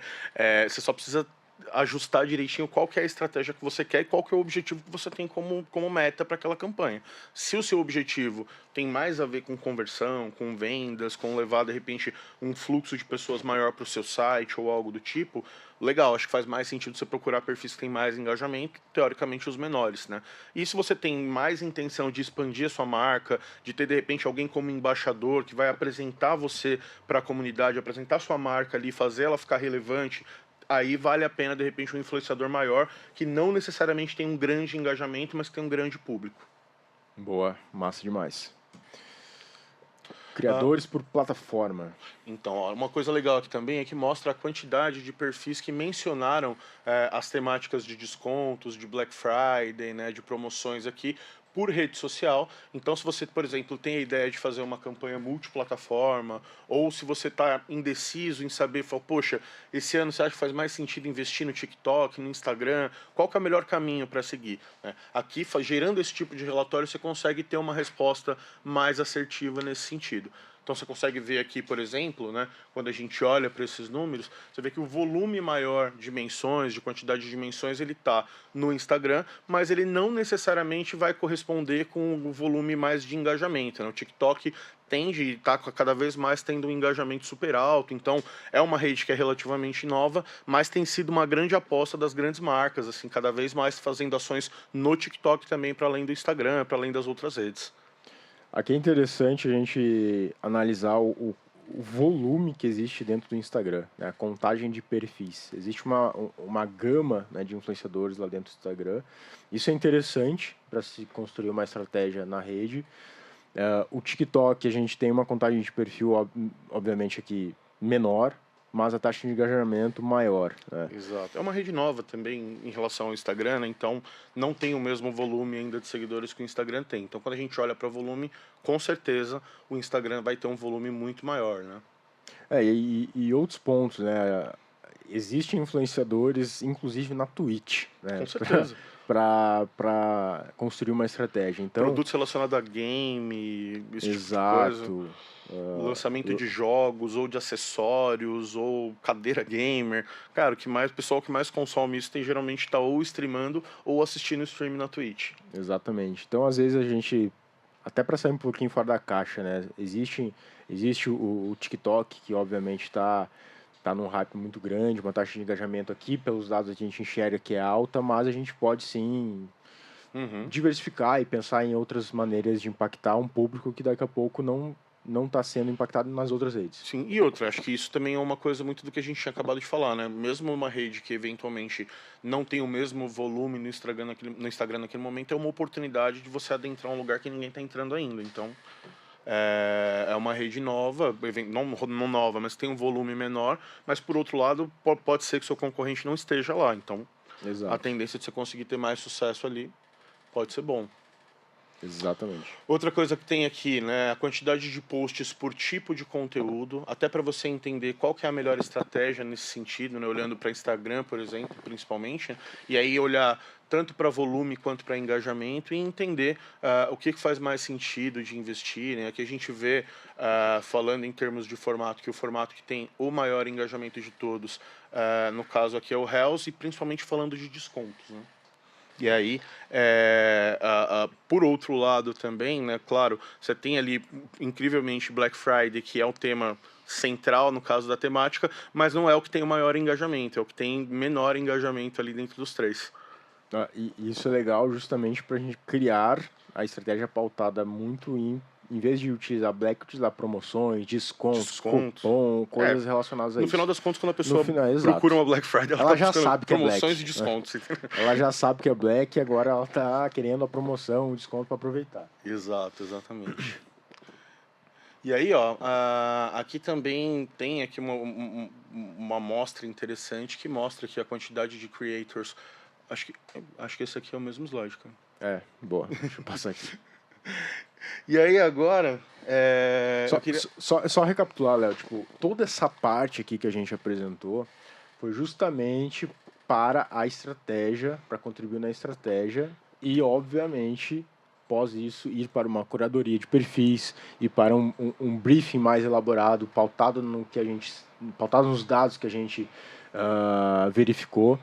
você só precisa ajustar direitinho qual que é a estratégia que você quer e qual que é o objetivo que você tem como meta para aquela campanha. Se o seu objetivo tem mais a ver com conversão, com vendas, com levar, de repente, um fluxo de pessoas maior para o seu site ou algo do tipo, legal, acho que faz mais sentido você procurar perfis que têm mais engajamento, teoricamente os menores, né? E se você tem mais intenção de expandir a sua marca, de ter, de repente, alguém como embaixador que vai apresentar você para a comunidade, apresentar sua marca ali, fazer ela ficar relevante, aí vale a pena, de repente, um influenciador maior que não necessariamente tem um grande engajamento, mas que tem um grande público. Boa, massa demais. Criadores por plataforma. Então, ó, uma coisa legal aqui também é que mostra a quantidade de perfis que mencionaram as temáticas de descontos, de Black Friday, né, de promoções aqui por rede social. Então, se você, por exemplo, tem a ideia de fazer uma campanha multiplataforma, ou se você está indeciso em saber, fala, poxa, esse ano você acha que faz mais sentido investir no TikTok, no Instagram, qual que é o melhor caminho para seguir? Né? Aqui, gerando esse tipo de relatório, você consegue ter uma resposta mais assertiva nesse sentido. Então você consegue ver aqui, por exemplo, né, quando a gente olha para esses números, você vê que o volume maior de menções, de quantidade de menções, ele está no Instagram, mas ele não necessariamente vai corresponder com o volume mais de engajamento. Né? O TikTok tende e está cada vez mais tendo um engajamento super alto, então é uma rede que é relativamente nova, mas tem sido uma grande aposta das grandes marcas, assim, cada vez mais fazendo ações no TikTok também, para além do Instagram, para além das outras redes. Aqui é interessante a gente analisar o volume que existe dentro do Instagram, né? A contagem de perfis. Existe uma gama, né, de influenciadores lá dentro do Instagram. Isso é interessante para se construir uma estratégia na rede. O TikTok, a gente tem uma contagem de perfil, obviamente, aqui menor, mas a taxa de engajamento maior. Né? Exato. É uma rede nova também em relação ao Instagram, né? Então não tem o mesmo volume ainda de seguidores que o Instagram tem. Então quando a gente olha para volume, com certeza o Instagram vai ter um volume muito maior, né? E outros pontos, né? Existem influenciadores, inclusive na Twitch, né? Com certeza. Para construir uma estratégia. Então, Produtos relacionados a game, esse exato. tipo de coisa. Lançamento de jogos, ou de acessórios, ou cadeira gamer. Cara, o pessoal que mais consome isso tem geralmente tá ou streamando ou assistindo stream na Twitch. Exatamente. Então, às vezes a gente, até para sair um pouquinho fora da caixa, né? Existe o TikTok, que obviamente está num hype muito grande, uma taxa de engajamento aqui, pelos dados a gente enxerga que é alta, mas a gente pode sim diversificar e pensar em outras maneiras de impactar um público que daqui a pouco não está sendo impactado nas outras redes. Sim, e outra, acho que isso também é uma coisa muito do que a gente tinha acabado de falar, né? Mesmo uma rede que eventualmente não tem o mesmo volume no Instagram naquele momento, é uma oportunidade de você adentrar um lugar que ninguém está entrando ainda. Então, é uma rede nova, não nova, mas tem um volume menor, mas por outro lado, pode ser que seu concorrente não esteja lá. Então, Exato. a tendência de você conseguir ter mais sucesso ali pode ser bom. Exatamente. Outra coisa que tem aqui, né, a quantidade de posts por tipo de conteúdo, até para você entender qual que é a melhor estratégia nesse sentido, né, olhando para Instagram, por exemplo, principalmente, e aí olhar tanto para volume quanto para engajamento e entender o que faz mais sentido de investir. Né? Aqui a gente vê, falando em termos de formato, que o formato que tem o maior engajamento de todos, no caso aqui é o Reels, e principalmente falando de descontos, né? E aí, por outro lado também, né, claro, você tem ali, incrivelmente, Black Friday, que é o tema central no caso da temática, mas não é o que tem o maior engajamento, é o que tem menor engajamento ali dentro dos três. E isso é legal justamente para a gente criar a estratégia pautada muito em vez de utilizar Black, utilizar promoções, descontos. Cupom, coisas relacionadas a no isso. final das contas, quando a pessoa exato. procura uma Black Friday, ela tá já buscando sabe que é promoções Black, e descontos. né? Ela já sabe que é Black e agora ela está querendo a promoção, o desconto para aproveitar. Exato, exatamente. E aí, ó, aqui também tem aqui uma amostra interessante que mostra aqui a quantidade de creators. Acho que esse aqui é o mesmo slide, cara. Boa. Deixa eu passar aqui. E aí agora, só recapitular, Léo, tipo, toda essa parte aqui que a gente apresentou foi justamente para a estratégia, para contribuir na estratégia e, obviamente, após isso, ir para uma curadoria de perfis e para um briefing mais elaborado, pautado nos dados que a gente verificou,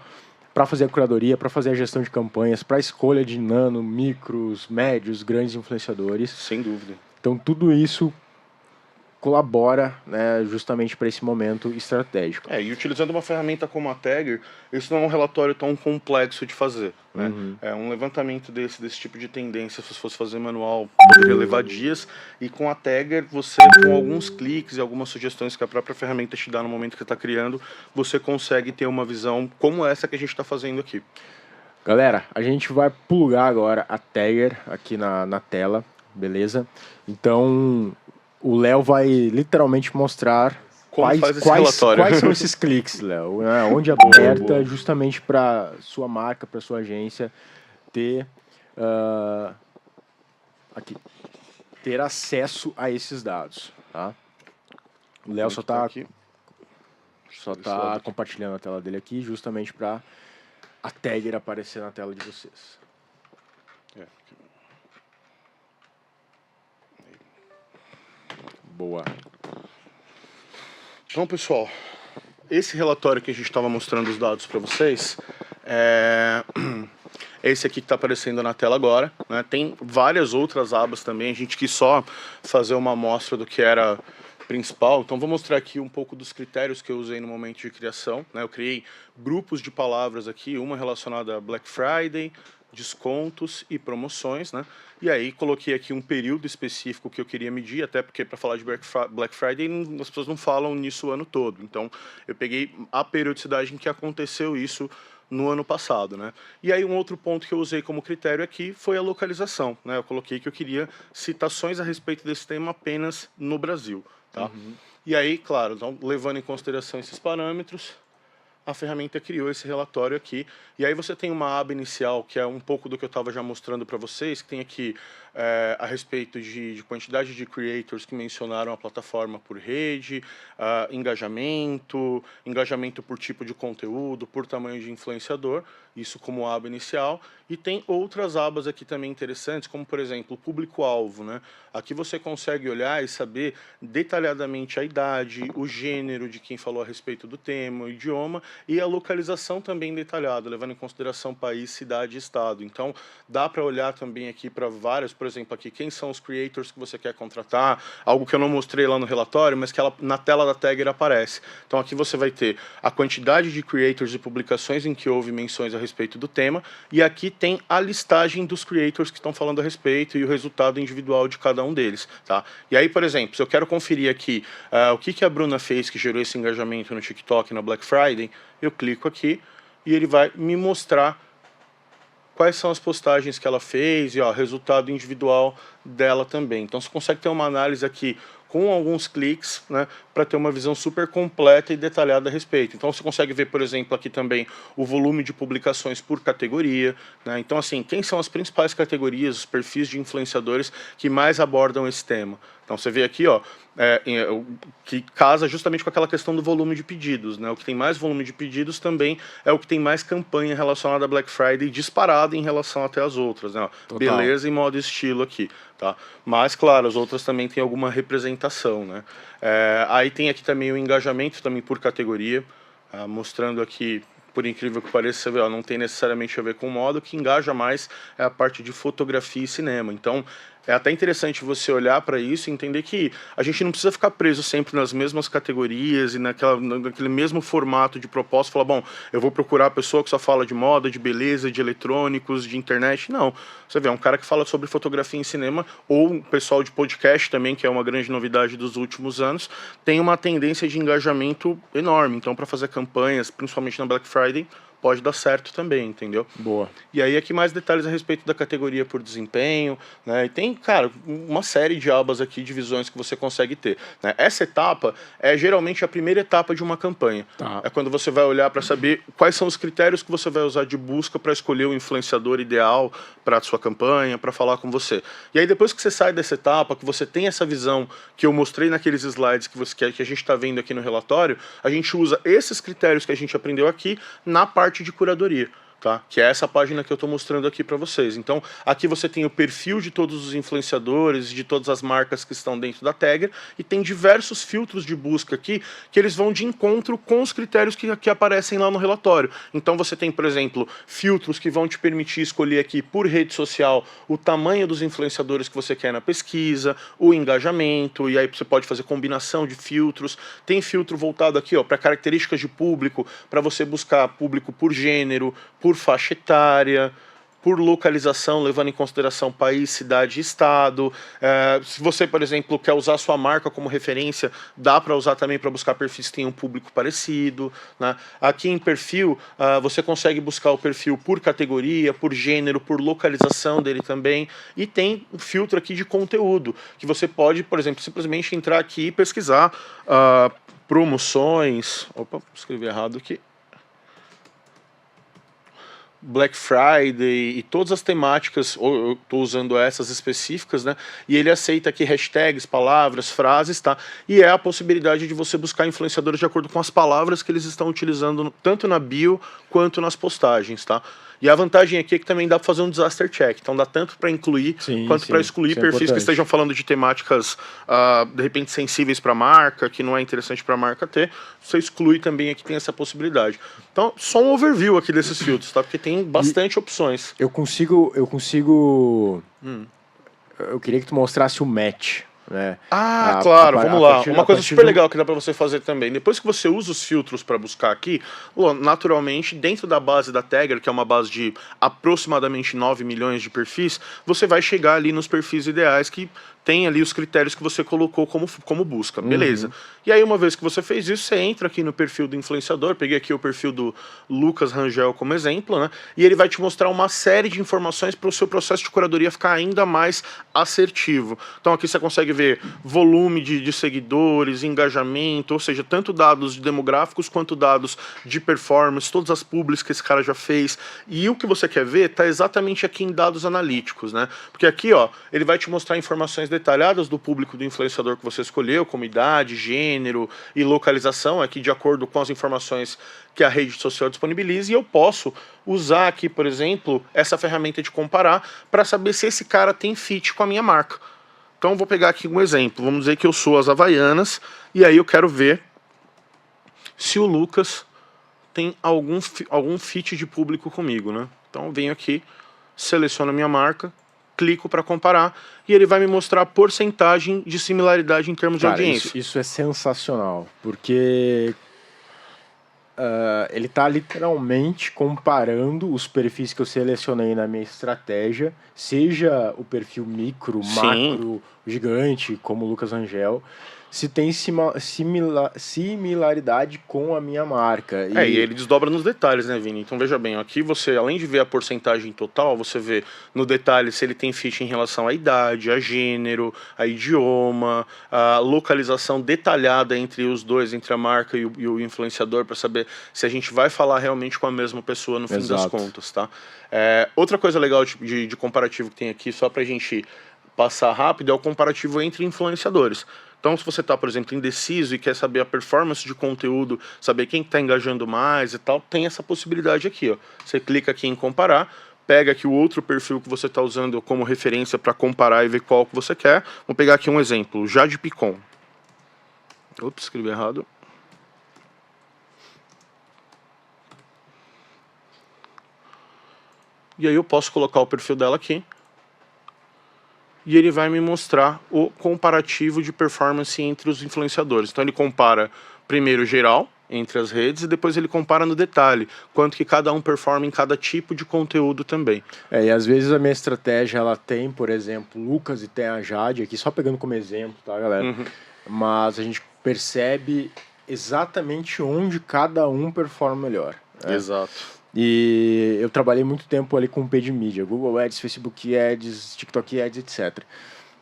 para fazer a curadoria, para fazer a gestão de campanhas, para a escolha de nano, micros, médios, grandes influenciadores. Sem dúvida. Então, tudo isso colabora, né, justamente para esse momento estratégico. E utilizando uma ferramenta como a Tagger, isso não é um relatório tão complexo de fazer. Né? É um levantamento desse tipo de tendência, se fosse fazer manual, poderia levar dias, e com a Tagger, você, com alguns cliques e algumas sugestões que a própria ferramenta te dá no momento que está criando, você consegue ter uma visão como essa que a gente está fazendo aqui. Galera, a gente vai plugar agora a Tagger aqui na tela, beleza? Então, o Léo vai literalmente mostrar Como faz esse relatório. quais são esses cliques, Léo, né? Onde aperta justamente para sua marca, para sua agência ter ter acesso a esses dados, tá? O Léo só está compartilhando a tela dele aqui justamente para a tagger aparecer na tela de vocês. Boa. Então, pessoal, esse relatório que a gente estava mostrando os dados para vocês, esse aqui que está aparecendo na tela agora, né? Tem várias outras abas também, a gente quis só fazer uma amostra do que era principal. Então, vou mostrar aqui um pouco dos critérios que eu usei no momento de criação, né? Eu criei grupos de palavras aqui, uma relacionada a Black Friday, descontos e promoções, né? E aí coloquei aqui um período específico que eu queria medir, até porque para falar de Black Friday as pessoas não falam nisso o ano todo. Então eu peguei a periodicidade em que aconteceu isso no ano passado, né? E aí um outro ponto que eu usei como critério aqui foi a localização, né? Eu coloquei que eu queria citações a respeito desse tema apenas no Brasil, tá? E aí, claro, então, levando em consideração esses parâmetros, a ferramenta criou esse relatório aqui. E aí você tem uma aba inicial, que é um pouco do que eu estava já mostrando para vocês, que tem aqui a respeito de quantidade de creators que mencionaram a plataforma por rede, engajamento por tipo de conteúdo, por tamanho de influenciador, isso como aba inicial. E tem outras abas aqui também interessantes, como, por exemplo, o público-alvo, né? Aqui você consegue olhar e saber detalhadamente a idade, o gênero de quem falou a respeito do tema, o idioma e a localização também detalhada, levando em consideração país, cidade e estado. Então, dá para olhar também aqui para vários, por exemplo, aqui, quem são os creators que você quer contratar, algo que eu não mostrei lá no relatório, mas que na tela da tagger aparece. Então, aqui você vai ter a quantidade de creators e publicações em que houve menções a respeito do tema, e aqui tem a listagem dos creators que estão falando a respeito e o resultado individual de cada um deles, tá? E aí, por exemplo, se eu quero conferir aqui o que a Bruna fez que gerou esse engajamento no TikTok na Black Friday, eu clico aqui e ele vai me mostrar quais são as postagens que ela fez e o resultado individual dela também. Então você consegue ter uma análise aqui com alguns cliques, né, para ter uma visão super completa e detalhada a respeito. Então você consegue ver, por exemplo, aqui também o volume de publicações por categoria, né? Então, assim, quem são as principais categorias, os perfis de influenciadores que mais abordam esse tema. Então você vê aqui, ó, que casa justamente com aquela questão do volume de pedidos, né? O que tem mais volume de pedidos também é o que tem mais campanha relacionada a Black Friday disparado em relação até as outras, né? Beleza e modo estilo aqui, tá? Mas, claro, as outras também têm alguma representação, né? Aí tem aqui também o engajamento também por categoria, mostrando aqui, por incrível que pareça, você vê, ó, não tem necessariamente a ver com moda, o que engaja mais é a parte de fotografia e cinema. Então, é até interessante você olhar para isso e entender que a gente não precisa ficar preso sempre nas mesmas categorias e naquele mesmo formato de proposta, falar, bom, eu vou procurar a pessoa que só fala de moda, de beleza, de eletrônicos, de internet. Não. Você vê, é um cara que fala sobre fotografia em cinema, ou um pessoal de podcast também, que é uma grande novidade dos últimos anos, tem uma tendência de engajamento enorme. Então, para fazer campanhas, principalmente na Black Friday, pode dar certo também, entendeu? Boa. E aí aqui mais detalhes a respeito da categoria por desempenho, né? E tem, cara, uma série de abas aqui, de visões que você consegue ter, né? Essa etapa é geralmente a primeira etapa de uma campanha. Tá. É quando você vai olhar para saber quais são os critérios que você vai usar de busca para escolher o influenciador ideal para a sua campanha, para falar com você. E aí depois que você sai dessa etapa, que você tem essa visão que eu mostrei naqueles slides que a gente está vendo aqui no relatório, a gente usa esses critérios que a gente aprendeu aqui na parte de curadoria, tá? Que é essa página que eu estou mostrando aqui para vocês. Então, aqui você tem o perfil de todos os influenciadores, de todas as marcas que estão dentro da tagger, e tem diversos filtros de busca aqui que eles vão de encontro com os critérios que aparecem lá no relatório. Então, você tem, por exemplo, filtros que vão te permitir escolher aqui por rede social o tamanho dos influenciadores que você quer na pesquisa, o engajamento, e aí você pode fazer combinação de filtros. Tem filtro voltado aqui, ó, para características de público, para você buscar público por gênero, por faixa etária, por localização, levando em consideração país, cidade e estado. Se você, por exemplo, quer usar a sua marca como referência, dá para usar também para buscar perfis que tenham um público parecido, né? Aqui em perfil, você consegue buscar o perfil por categoria, por gênero, por localização dele também, e tem um filtro aqui de conteúdo, que você pode, por exemplo, simplesmente entrar aqui e pesquisar promoções, opa, escrevi errado aqui, Black Friday e todas as temáticas, eu estou usando essas específicas, né? E ele aceita aqui hashtags, palavras, frases, tá? E é a possibilidade de você buscar influenciadores de acordo com as palavras que eles estão utilizando, tanto na bio quanto nas postagens, tá? E a vantagem aqui é que também dá para fazer um disaster check, então dá tanto para incluir quanto para excluir perfis que estejam falando de temáticas de repente sensíveis para a marca, que não é interessante para a marca ter, você exclui também aqui, tem essa possibilidade. Então, só um overview aqui desses filtros, tá? Porque tem bastante opções. Eu queria que tu mostrasse o match, né? Claro, vamos lá. Uma coisa super legal que dá para você fazer também. Depois que você usa os filtros para buscar aqui, naturalmente, dentro da base da Tagger, que é uma base de aproximadamente 9 milhões de perfis, você vai chegar ali nos perfis ideais que tem ali os critérios que você colocou como busca, beleza. E aí, uma vez que você fez isso, você entra aqui no perfil do influenciador, peguei aqui o perfil do Lucas Rangel como exemplo, né? E ele vai te mostrar uma série de informações para o seu processo de curadoria ficar ainda mais assertivo. Então aqui você consegue ver volume de seguidores, engajamento, ou seja, tanto dados demográficos quanto dados de performance, todas as publis que esse cara já fez. E o que você quer ver está exatamente aqui em dados analíticos, né? Porque aqui, ó, ele vai te mostrar informações detalhadas do público do influenciador que você escolheu, como idade, gênero e localização, aqui de acordo com as informações que a rede social disponibiliza, e eu posso usar aqui, por exemplo, essa ferramenta de comparar para saber se esse cara tem fit com a minha marca. Então vou pegar aqui um exemplo, vamos dizer que eu sou as Havaianas, e aí eu quero ver se o Lucas tem algum fit de público comigo, né? Então eu venho aqui, seleciono a minha marca, clico para comparar e ele vai me mostrar a porcentagem de similaridade em termos de audiência. Isso é sensacional, porque ele está literalmente comparando os perfis que eu selecionei na minha estratégia, seja o perfil micro, macro, gigante, como o Lucas Rangel, se tem similaridade com a minha marca. E ele desdobra nos detalhes, né, Vini? Então veja bem, aqui você, além de ver a porcentagem total, você vê no detalhe se ele tem fit em relação à idade, a gênero, a idioma, a localização detalhada entre os dois, entre a marca e o influenciador, para saber se a gente vai falar realmente com a mesma pessoa no fim das contas, tá? Outra coisa legal de comparativo que tem aqui, só pra gente passar rápido, é o comparativo entre influenciadores. Então, se você está, por exemplo, indeciso e quer saber a performance de conteúdo, saber quem está engajando mais e tal, tem essa possibilidade aqui, ó. Você clica aqui em comparar, pega aqui o outro perfil que você está usando como referência para comparar e ver qual que você quer. Vou pegar aqui um exemplo, Jade Picon. Ops, escrevi errado. E aí eu posso colocar o perfil dela aqui. E ele vai me mostrar o comparativo de performance entre os influenciadores. Então ele compara primeiro geral, entre as redes, e depois ele compara no detalhe, quanto que cada um performa em cada tipo de conteúdo também. E às vezes a minha estratégia, ela tem, por exemplo, Lucas e tem a Jade, aqui só pegando como exemplo, tá, galera? Mas a gente percebe exatamente onde cada um performa melhor. Exato. E eu trabalhei muito tempo ali com paid media, Google Ads, Facebook Ads, TikTok Ads, etc.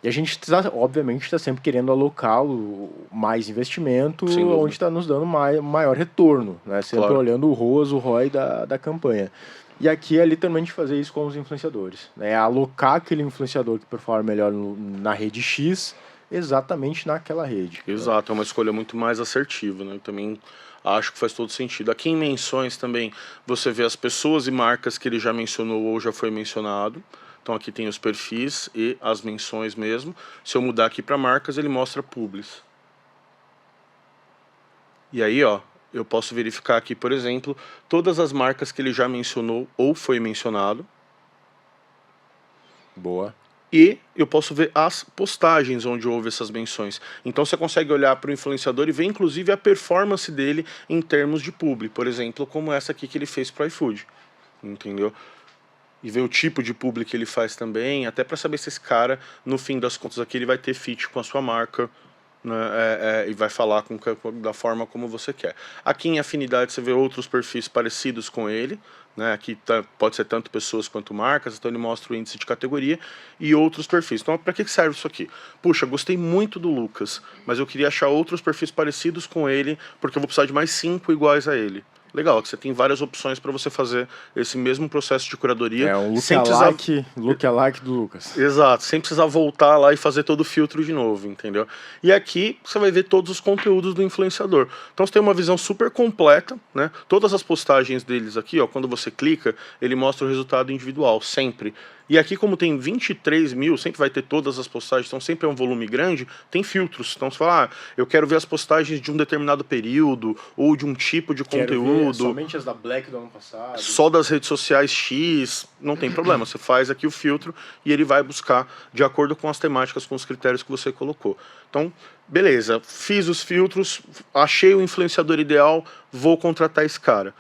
E a gente, obviamente, está sempre querendo alocar mais investimento onde está nos dando maior retorno, né? Sempre olhando o ROAS, o ROI da campanha. E aqui é literalmente fazer isso com os influenciadores, né? Alocar aquele influenciador que performa melhor na rede X exatamente naquela rede. Exato, é uma escolha muito mais assertiva, né? Eu também acho que faz todo sentido. Aqui em menções também você vê as pessoas e marcas que ele já mencionou ou já foi mencionado. Então aqui tem os perfis e as menções mesmo. Se eu mudar aqui para marcas, ele mostra publis. E aí, ó, eu posso verificar aqui, por exemplo, todas as marcas que ele já mencionou ou foi mencionado. Boa. E eu posso ver as postagens onde houve essas menções. Então você consegue olhar para o influenciador e ver inclusive a performance dele em termos de publi. Por exemplo, como essa aqui que ele fez para o iFood. Entendeu? e ver o tipo de publi que ele faz também, até para saber se esse cara, no fim das contas aqui, ele vai ter fit com a sua marca, né, e vai falar da forma como você quer. Aqui em afinidade você vê outros perfis parecidos com ele, né, aqui pode ser tanto pessoas quanto marcas, então ele mostra o índice de categoria e outros perfis. Então para que serve isso aqui? Puxa, gostei muito do Lucas, mas eu queria achar outros perfis parecidos com ele, porque eu vou precisar de mais 5 iguais a ele. Legal, que você tem várias opções para você fazer esse mesmo processo de curadoria. É um look-alike do Lucas. Exato, sem precisar voltar lá e fazer todo o filtro de novo, entendeu? E aqui você vai ver todos os conteúdos do influenciador. Então você tem uma visão super completa, né? Todas as postagens deles aqui, ó, quando você clica, ele mostra o resultado individual, sempre. E aqui, como tem 23 mil, sempre vai ter todas as postagens, então sempre é um volume grande, tem filtros. Então você fala, eu quero ver as postagens de um determinado período, ou de um tipo de conteúdo. Somente as da Black do ano passado. Só das redes sociais X, não tem problema. Você faz aqui o filtro e ele vai buscar de acordo com as temáticas, com os critérios que você colocou. Então, beleza, fiz os filtros, achei o influenciador ideal, vou contratar esse cara.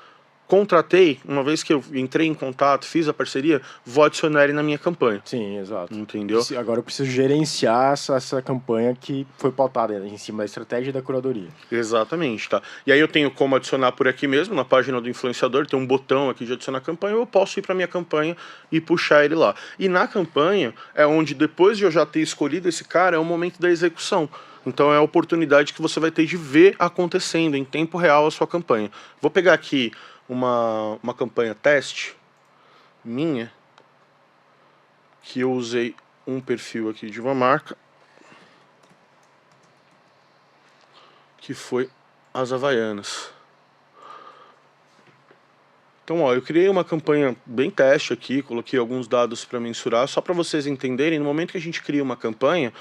Contratei, uma vez que eu entrei em contato, fiz a parceria, vou adicionar ele na minha campanha. Sim, exato. Entendeu? Agora eu preciso gerenciar essa campanha que foi pautada em cima da estratégia e da curadoria. Exatamente, tá? E aí eu tenho como adicionar por aqui mesmo, na página do influenciador, tem um botão aqui de adicionar campanha, eu posso ir para minha campanha e puxar ele lá. E na campanha é onde, depois de eu já ter escolhido esse cara, é o momento da execução. Então é a oportunidade que você vai ter de ver acontecendo em tempo real a sua campanha. Vou pegar aqui uma campanha teste minha, que eu usei um perfil aqui de uma marca, que foi as Havaianas. Então, ó, eu criei uma campanha bem teste aqui, coloquei alguns dados para mensurar, só para vocês entenderem, no momento que a gente cria uma campanha,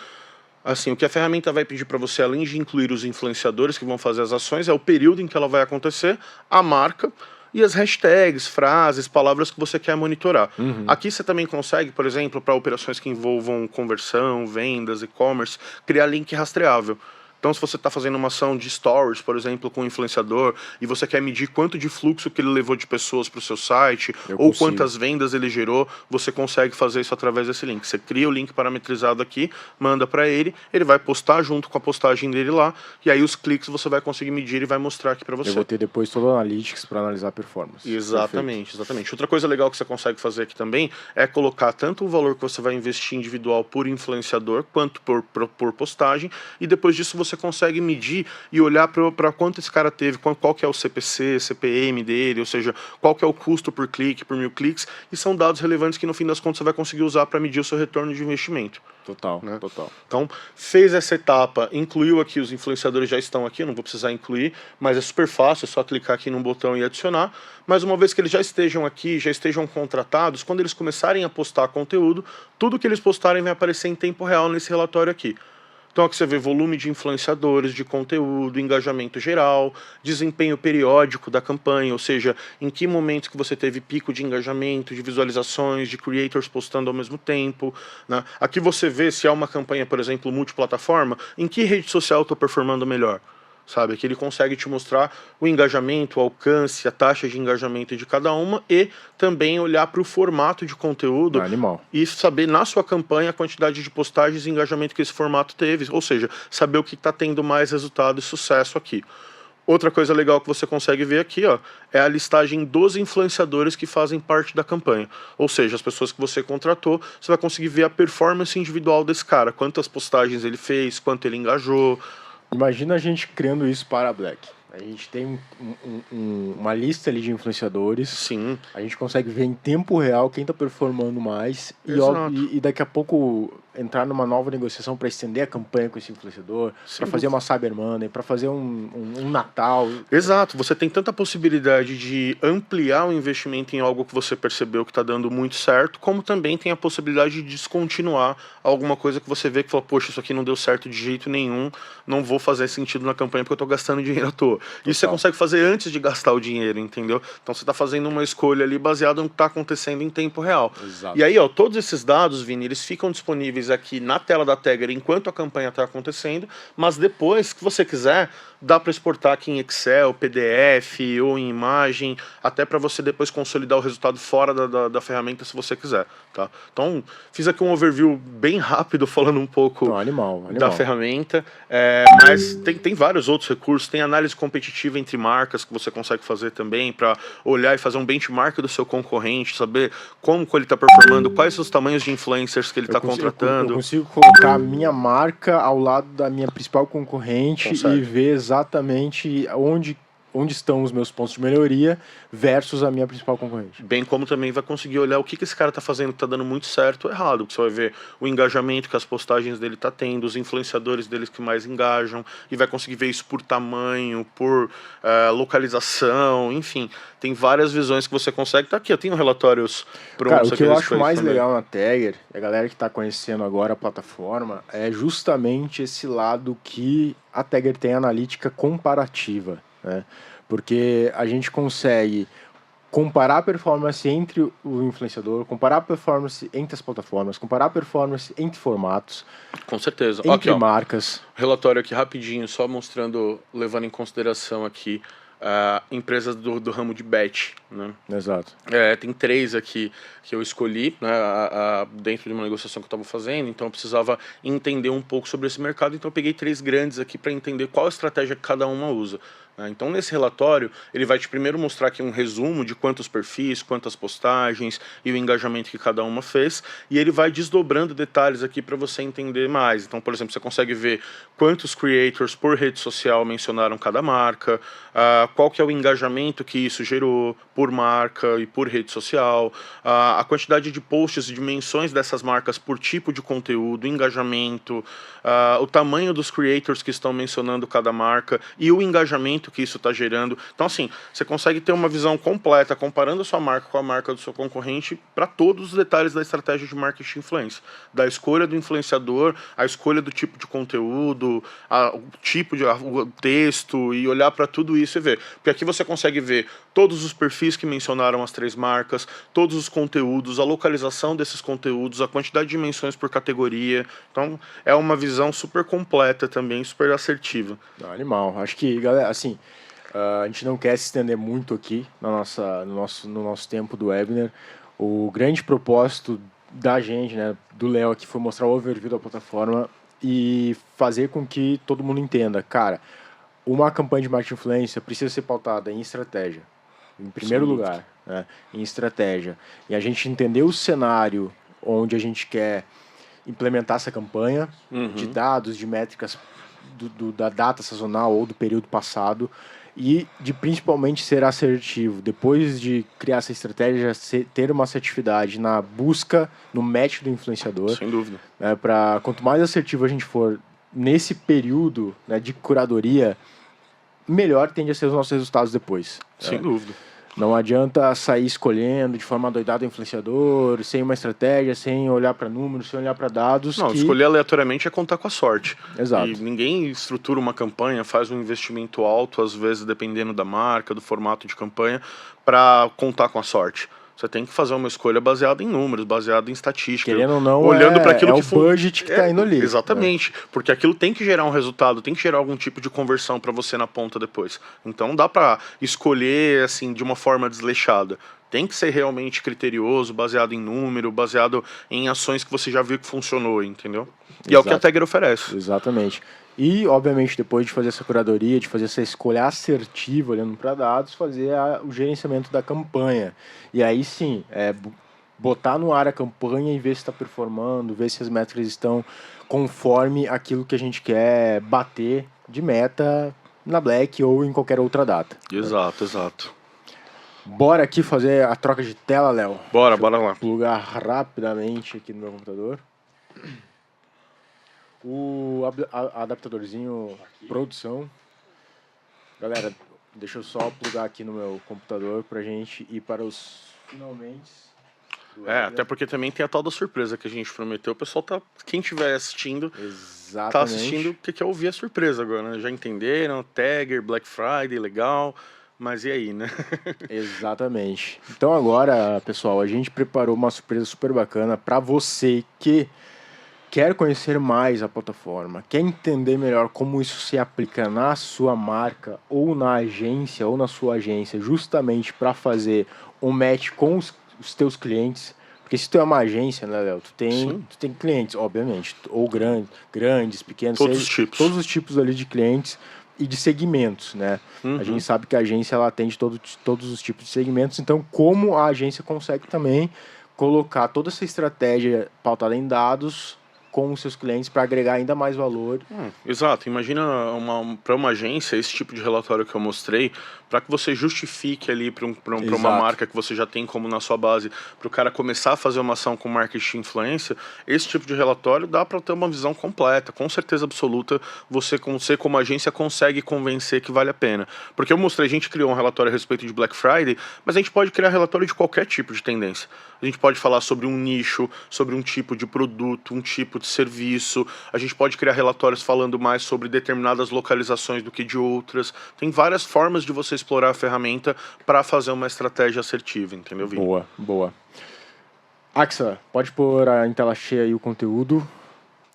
assim, o que a ferramenta vai pedir para você, além de incluir os influenciadores que vão fazer as ações, é o período em que ela vai acontecer, a marca e as hashtags, frases, palavras que você quer monitorar. Aqui você também consegue, por exemplo, para operações que envolvam conversão, vendas, e-commerce, criar link rastreável. Então, se você está fazendo uma ação de stories, por exemplo, com um influenciador, e você quer medir quanto de fluxo que ele levou de pessoas para o seu site, ou quantas vendas ele gerou, você consegue fazer isso através desse link. Você cria o link parametrizado aqui, manda para ele, ele vai postar junto com a postagem dele lá, e aí os cliques você vai conseguir medir e vai mostrar aqui para você. Eu vou ter depois todo o Analytics para analisar a performance. Exatamente, exatamente. Outra coisa legal que você consegue fazer aqui também é colocar tanto o valor que você vai investir individual por influenciador, quanto por postagem, e depois disso você consegue medir e olhar para quanto esse cara teve, qual que é o CPC, CPM dele, ou seja, qual que é o custo por clique, por 1000 cliques, e são dados relevantes que no fim das contas você vai conseguir usar para medir o seu retorno de investimento. Total, né? Total. Então, fez essa etapa, incluiu aqui, os influenciadores já estão aqui, eu não vou precisar incluir, mas é super fácil, é só clicar aqui num botão e adicionar. Mas uma vez que eles já estejam aqui, já estejam contratados, quando eles começarem a postar conteúdo, tudo que eles postarem vai aparecer em tempo real nesse relatório aqui. Então aqui você vê volume de influenciadores, de conteúdo, engajamento geral, desempenho periódico da campanha, ou seja, em que momentos que você teve pico de engajamento, de visualizações, de creators postando ao mesmo tempo, né? Aqui você vê se é uma campanha, por exemplo, multiplataforma, em que rede social eu estou performando melhor. Sabe, que ele consegue te mostrar o engajamento, o alcance, a taxa de engajamento de cada uma e também olhar para o formato de conteúdo e saber na sua campanha a quantidade de postagens e engajamento que esse formato teve, ou seja, saber o que está tendo mais resultado e sucesso aqui. Outra coisa legal que você consegue ver aqui, ó, é a listagem dos influenciadores que fazem parte da campanha. Ou seja, as pessoas que você contratou, você vai conseguir ver a performance individual desse cara, quantas postagens ele fez, quanto ele engajou. Imagina a gente criando isso para a Black. A gente tem uma lista ali de influenciadores. Sim. A gente consegue ver em tempo real quem está performando mais. E daqui a pouco entrar numa nova negociação para estender a campanha com esse influenciador, para fazer uma Cyber Monday, para fazer um Natal. Exato. Você tem tanta possibilidade de ampliar o investimento em algo que você percebeu que está dando muito certo, como também tem a possibilidade de descontinuar alguma coisa que você vê que fala, poxa, isso aqui não deu certo de jeito nenhum, não vou fazer sentido na campanha porque eu estou gastando dinheiro à toa. Isso você consegue fazer antes de gastar o dinheiro, entendeu? Então você está fazendo uma escolha ali baseada no que está acontecendo em tempo real. Exato. E aí, ó, todos esses dados, Vini, eles ficam disponíveis informações aqui na tela da Tagger enquanto a campanha está acontecendo, mas depois que você quiser, dá para exportar aqui em Excel, PDF ou em imagem, até para você depois consolidar o resultado fora da ferramenta se você quiser, tá? Então, fiz aqui um overview bem rápido falando um pouco da ferramenta, mas tem vários outros recursos, tem análise competitiva entre marcas que você consegue fazer também para olhar e fazer um benchmark do seu concorrente, saber como ele está performando, quais os tamanhos de influencers que ele está contratando. Eu consigo colocar a minha marca ao lado da minha principal concorrente e ver exatamente onde estão os meus pontos de melhoria versus a minha principal concorrente. Bem como também vai conseguir olhar o que esse cara está fazendo que está dando muito certo ou errado. Você vai ver o engajamento que as postagens dele tá tendo, os influenciadores deles que mais engajam, e vai conseguir ver isso por tamanho, por localização, enfim. Tem várias visões que você consegue. Tá aqui, eu tenho relatórios prontos. Cara, o que eu acho mais legal na Tagger, a galera que está conhecendo agora a plataforma, é justamente esse lado que a Tagger tem analítica comparativa, né? Porque a gente consegue comparar a performance entre o influenciador, comparar a performance entre as plataformas, comparar a performance entre formatos. Com certeza. Entre aqui, marcas. Relatório aqui rapidinho, só mostrando, levando em consideração aqui empresas do ramo de bet, né? Exato. Tem 3 aqui que eu escolhi, né, dentro de uma negociação que eu estava fazendo, então eu precisava entender um pouco sobre esse mercado, então eu peguei 3 grandes aqui para entender qual estratégia que cada uma usa. Então, nesse relatório, ele vai te primeiro mostrar aqui um resumo de quantos perfis, quantas postagens e o engajamento que cada uma fez, e ele vai desdobrando detalhes aqui para você entender mais. Então, por exemplo, você consegue ver quantos creators por rede social mencionaram cada marca, qual que é o engajamento que isso gerou por marca e por rede social, a quantidade de posts e de menções dessas marcas por tipo de conteúdo, engajamento, o tamanho dos creators que estão mencionando cada marca e o engajamento que isso está gerando. Então, assim, você consegue ter uma visão completa, comparando a sua marca com a marca do seu concorrente, para todos os detalhes da estratégia de marketing influência. Da escolha do influenciador, a escolha do tipo de conteúdo, o tipo de o texto, e olhar para tudo isso e ver. Porque aqui você consegue ver todos os perfis que mencionaram as 3 marcas, todos os conteúdos, a localização desses conteúdos, a quantidade de menções por categoria. Então, é uma visão super completa também, super assertiva. Animal. Acho que, galera, assim, a gente não quer se estender muito aqui no nosso tempo do webinar. O grande propósito da gente, né, do Léo aqui, foi mostrar o overview da plataforma e fazer com que todo mundo entenda. Cara, uma campanha de marketing influência precisa ser pautada em estratégia, em primeiro lugar, né, em estratégia. E a gente entender o cenário onde a gente quer implementar essa campanha, de dados, de métricas da data sazonal ou do período passado, e de principalmente ser assertivo. Depois de criar essa estratégia, ter uma assertividade na busca, no match do influenciador. Sem dúvida. Quanto mais assertivo a gente for nesse período, né, de curadoria, melhor tende a ser os nossos resultados depois. Sem dúvida. Não adianta sair escolhendo de forma adoidada o influenciador, sem uma estratégia, sem olhar para números, sem olhar para dados. Não, escolher aleatoriamente é contar com a sorte. Exato. E ninguém estrutura uma campanha, faz um investimento alto, às vezes dependendo da marca, do formato de campanha, para contar com a sorte. Você tem que fazer uma escolha baseada em números, baseada em estatística. Querendo ou não, olhando para aquilo o budget que está indo ali. Exatamente, porque aquilo tem que gerar um resultado, tem que gerar algum tipo de conversão para você na ponta depois. Então não dá para escolher assim de uma forma desleixada. Tem que ser realmente criterioso, baseado em número, baseado em ações que você já viu que funcionou, entendeu? E é o que a Tagger oferece. Exatamente. E, obviamente, depois de fazer essa curadoria, de fazer essa escolha assertiva, olhando para dados, fazer o gerenciamento da campanha. E aí sim, botar no ar a campanha e ver se está performando, ver se as métricas estão conforme aquilo que a gente quer bater de meta na Black ou em qualquer outra data. Exato, exato. Bora aqui fazer a troca de tela, Léo? Bora lá. Plugar rapidamente aqui no meu computador. O adaptadorzinho produção. Galera, deixa eu só plugar aqui no meu computador pra gente ir para os finalmente. Até porque também tem a tal da surpresa que a gente prometeu. O pessoal tá, quem estiver assistindo, exatamente, tá assistindo porque quer ouvir a surpresa agora, né? Já entenderam? Tagger, Black Friday, legal. Mas e aí, né? Exatamente. Então agora, pessoal, a gente preparou uma surpresa super bacana para você que quer conhecer mais a plataforma, quer entender melhor como isso se aplica na sua marca ou na agência ou na sua agência, justamente para fazer um match com os teus clientes, porque se tu é uma agência, né, Léo, tu tem clientes, obviamente, ou grandes, pequenos, todos os tipos ali de clientes e de segmentos, né? A gente sabe que a agência ela atende todos os tipos de segmentos, então como a agência consegue também colocar toda essa estratégia pautada em dados com os seus clientes para agregar ainda mais valor. Exato. Imagina para uma agência esse tipo de relatório que eu mostrei, para que você justifique ali para uma marca que você já tem como na sua base, para o cara começar a fazer uma ação com marketing influência, esse tipo de relatório dá para ter uma visão completa, com certeza absoluta, você como agência consegue convencer que vale a pena. Porque eu mostrei, a gente criou um relatório a respeito de Black Friday, mas a gente pode criar relatório de qualquer tipo de tendência. A gente pode falar sobre um nicho, sobre um tipo de produto, um tipo de serviço. A gente pode criar relatórios falando mais sobre determinadas localizações do que de outras. Tem várias formas de você explorar a ferramenta para fazer uma estratégia assertiva, entendeu, Vini? Boa. Axa, pode pôr em tela cheia aí o conteúdo.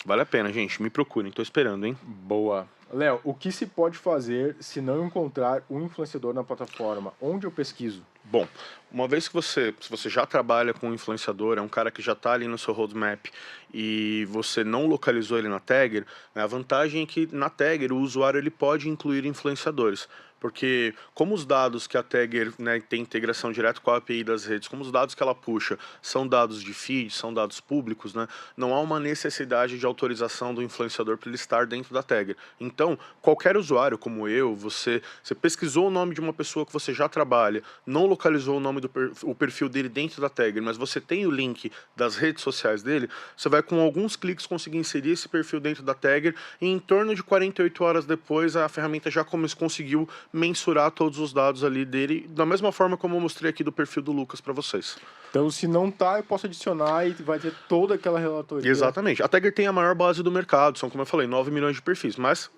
Vale a pena, gente. Me procurem, tô esperando, hein? Boa. Léo, o que se pode fazer se não encontrar um influenciador na plataforma? Onde eu pesquiso? Bom, uma vez que se você já trabalha com um influenciador, é um cara que já está ali no seu roadmap e você não localizou ele na Tagger, né, a vantagem é que na Tagger o usuário ele pode incluir influenciadores. Porque como os dados que a Tagger, né, tem integração direto com a API das redes, como os dados que ela puxa são dados de feed, são dados públicos, né, não há uma necessidade de autorização do influenciador para ele estar dentro da Tagger. Então, qualquer usuário como eu, você pesquisou o nome de uma pessoa que você já trabalha, não localizou o nome o perfil dele dentro da Tagger, mas você tem o link das redes sociais dele, você vai com alguns cliques conseguir inserir esse perfil dentro da Tagger e em torno de 48 horas depois a ferramenta já conseguiu mensurar todos os dados ali dele, da mesma forma como eu mostrei aqui do perfil do Lucas para vocês. Então, se não tá, eu posso adicionar e vai ter toda aquela relatoria. Exatamente. A Tagger tem a maior base do mercado, são, como eu falei, 9 milhões de perfis, mas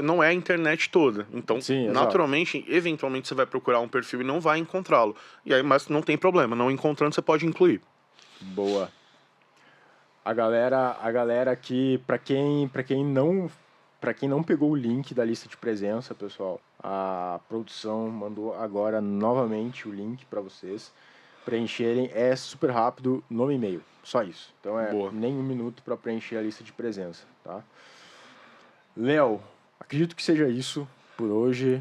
não é a internet toda. Então, sim, naturalmente, eventualmente você vai procurar um perfil e não vai encontrá-lo. E aí, mas não tem problema, não encontrando você pode incluir. Boa. A galera aqui, para quem não pegou o link da lista de presença, pessoal, a produção mandou agora novamente o link para vocês preencherem. É super rápido, nome e e-mail, só isso. Então nem um minuto para preencher a lista de presença, tá? Léo, acredito que seja isso por hoje.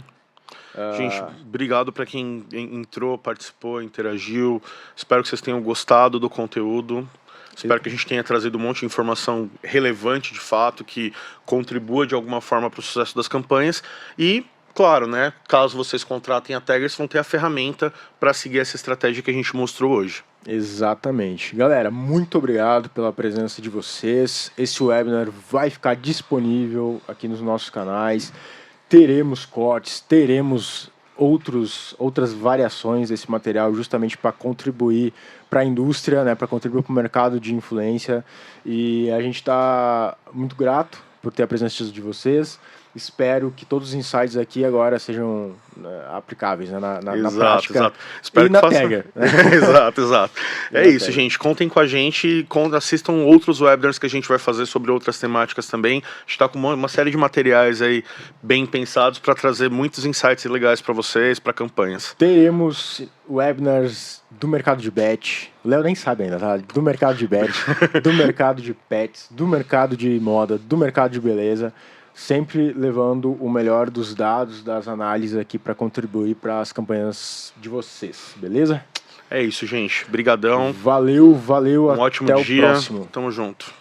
Gente, obrigado para quem entrou, participou, interagiu. Espero que vocês tenham gostado do conteúdo. Espero que a gente tenha trazido um monte de informação relevante, de fato, que contribua de alguma forma para o sucesso das campanhas. E, claro, né, caso vocês contratem a Tagger, vocês vão ter a ferramenta para seguir essa estratégia que a gente mostrou hoje. Exatamente. Galera, muito obrigado pela presença de vocês. Esse webinar vai ficar disponível aqui nos nossos canais. Teremos cortes, teremos outras variações desse material justamente para contribuir para a indústria, né, para contribuir para o mercado de influência. E a gente está muito grato por ter a presença de vocês. Espero que todos os insights aqui agora sejam aplicáveis, né, na prática. Exato. Espero e que na faça... Tagger. Exato. É isso, gente. Contem com a gente, assistam outros webinars que a gente vai fazer sobre outras temáticas também. A gente está com uma série de materiais aí bem pensados para trazer muitos insights legais para vocês, para campanhas. Teremos webinars do mercado de bet. O Léo nem sabe ainda, tá? Do mercado de bet, do mercado de pets, do mercado de moda, do mercado de beleza. Sempre levando o melhor dos dados, das análises aqui para contribuir para as campanhas de vocês, beleza? É isso, gente. Brigadão. Valeu. Um ótimo até dia. o próximo. Tamo junto.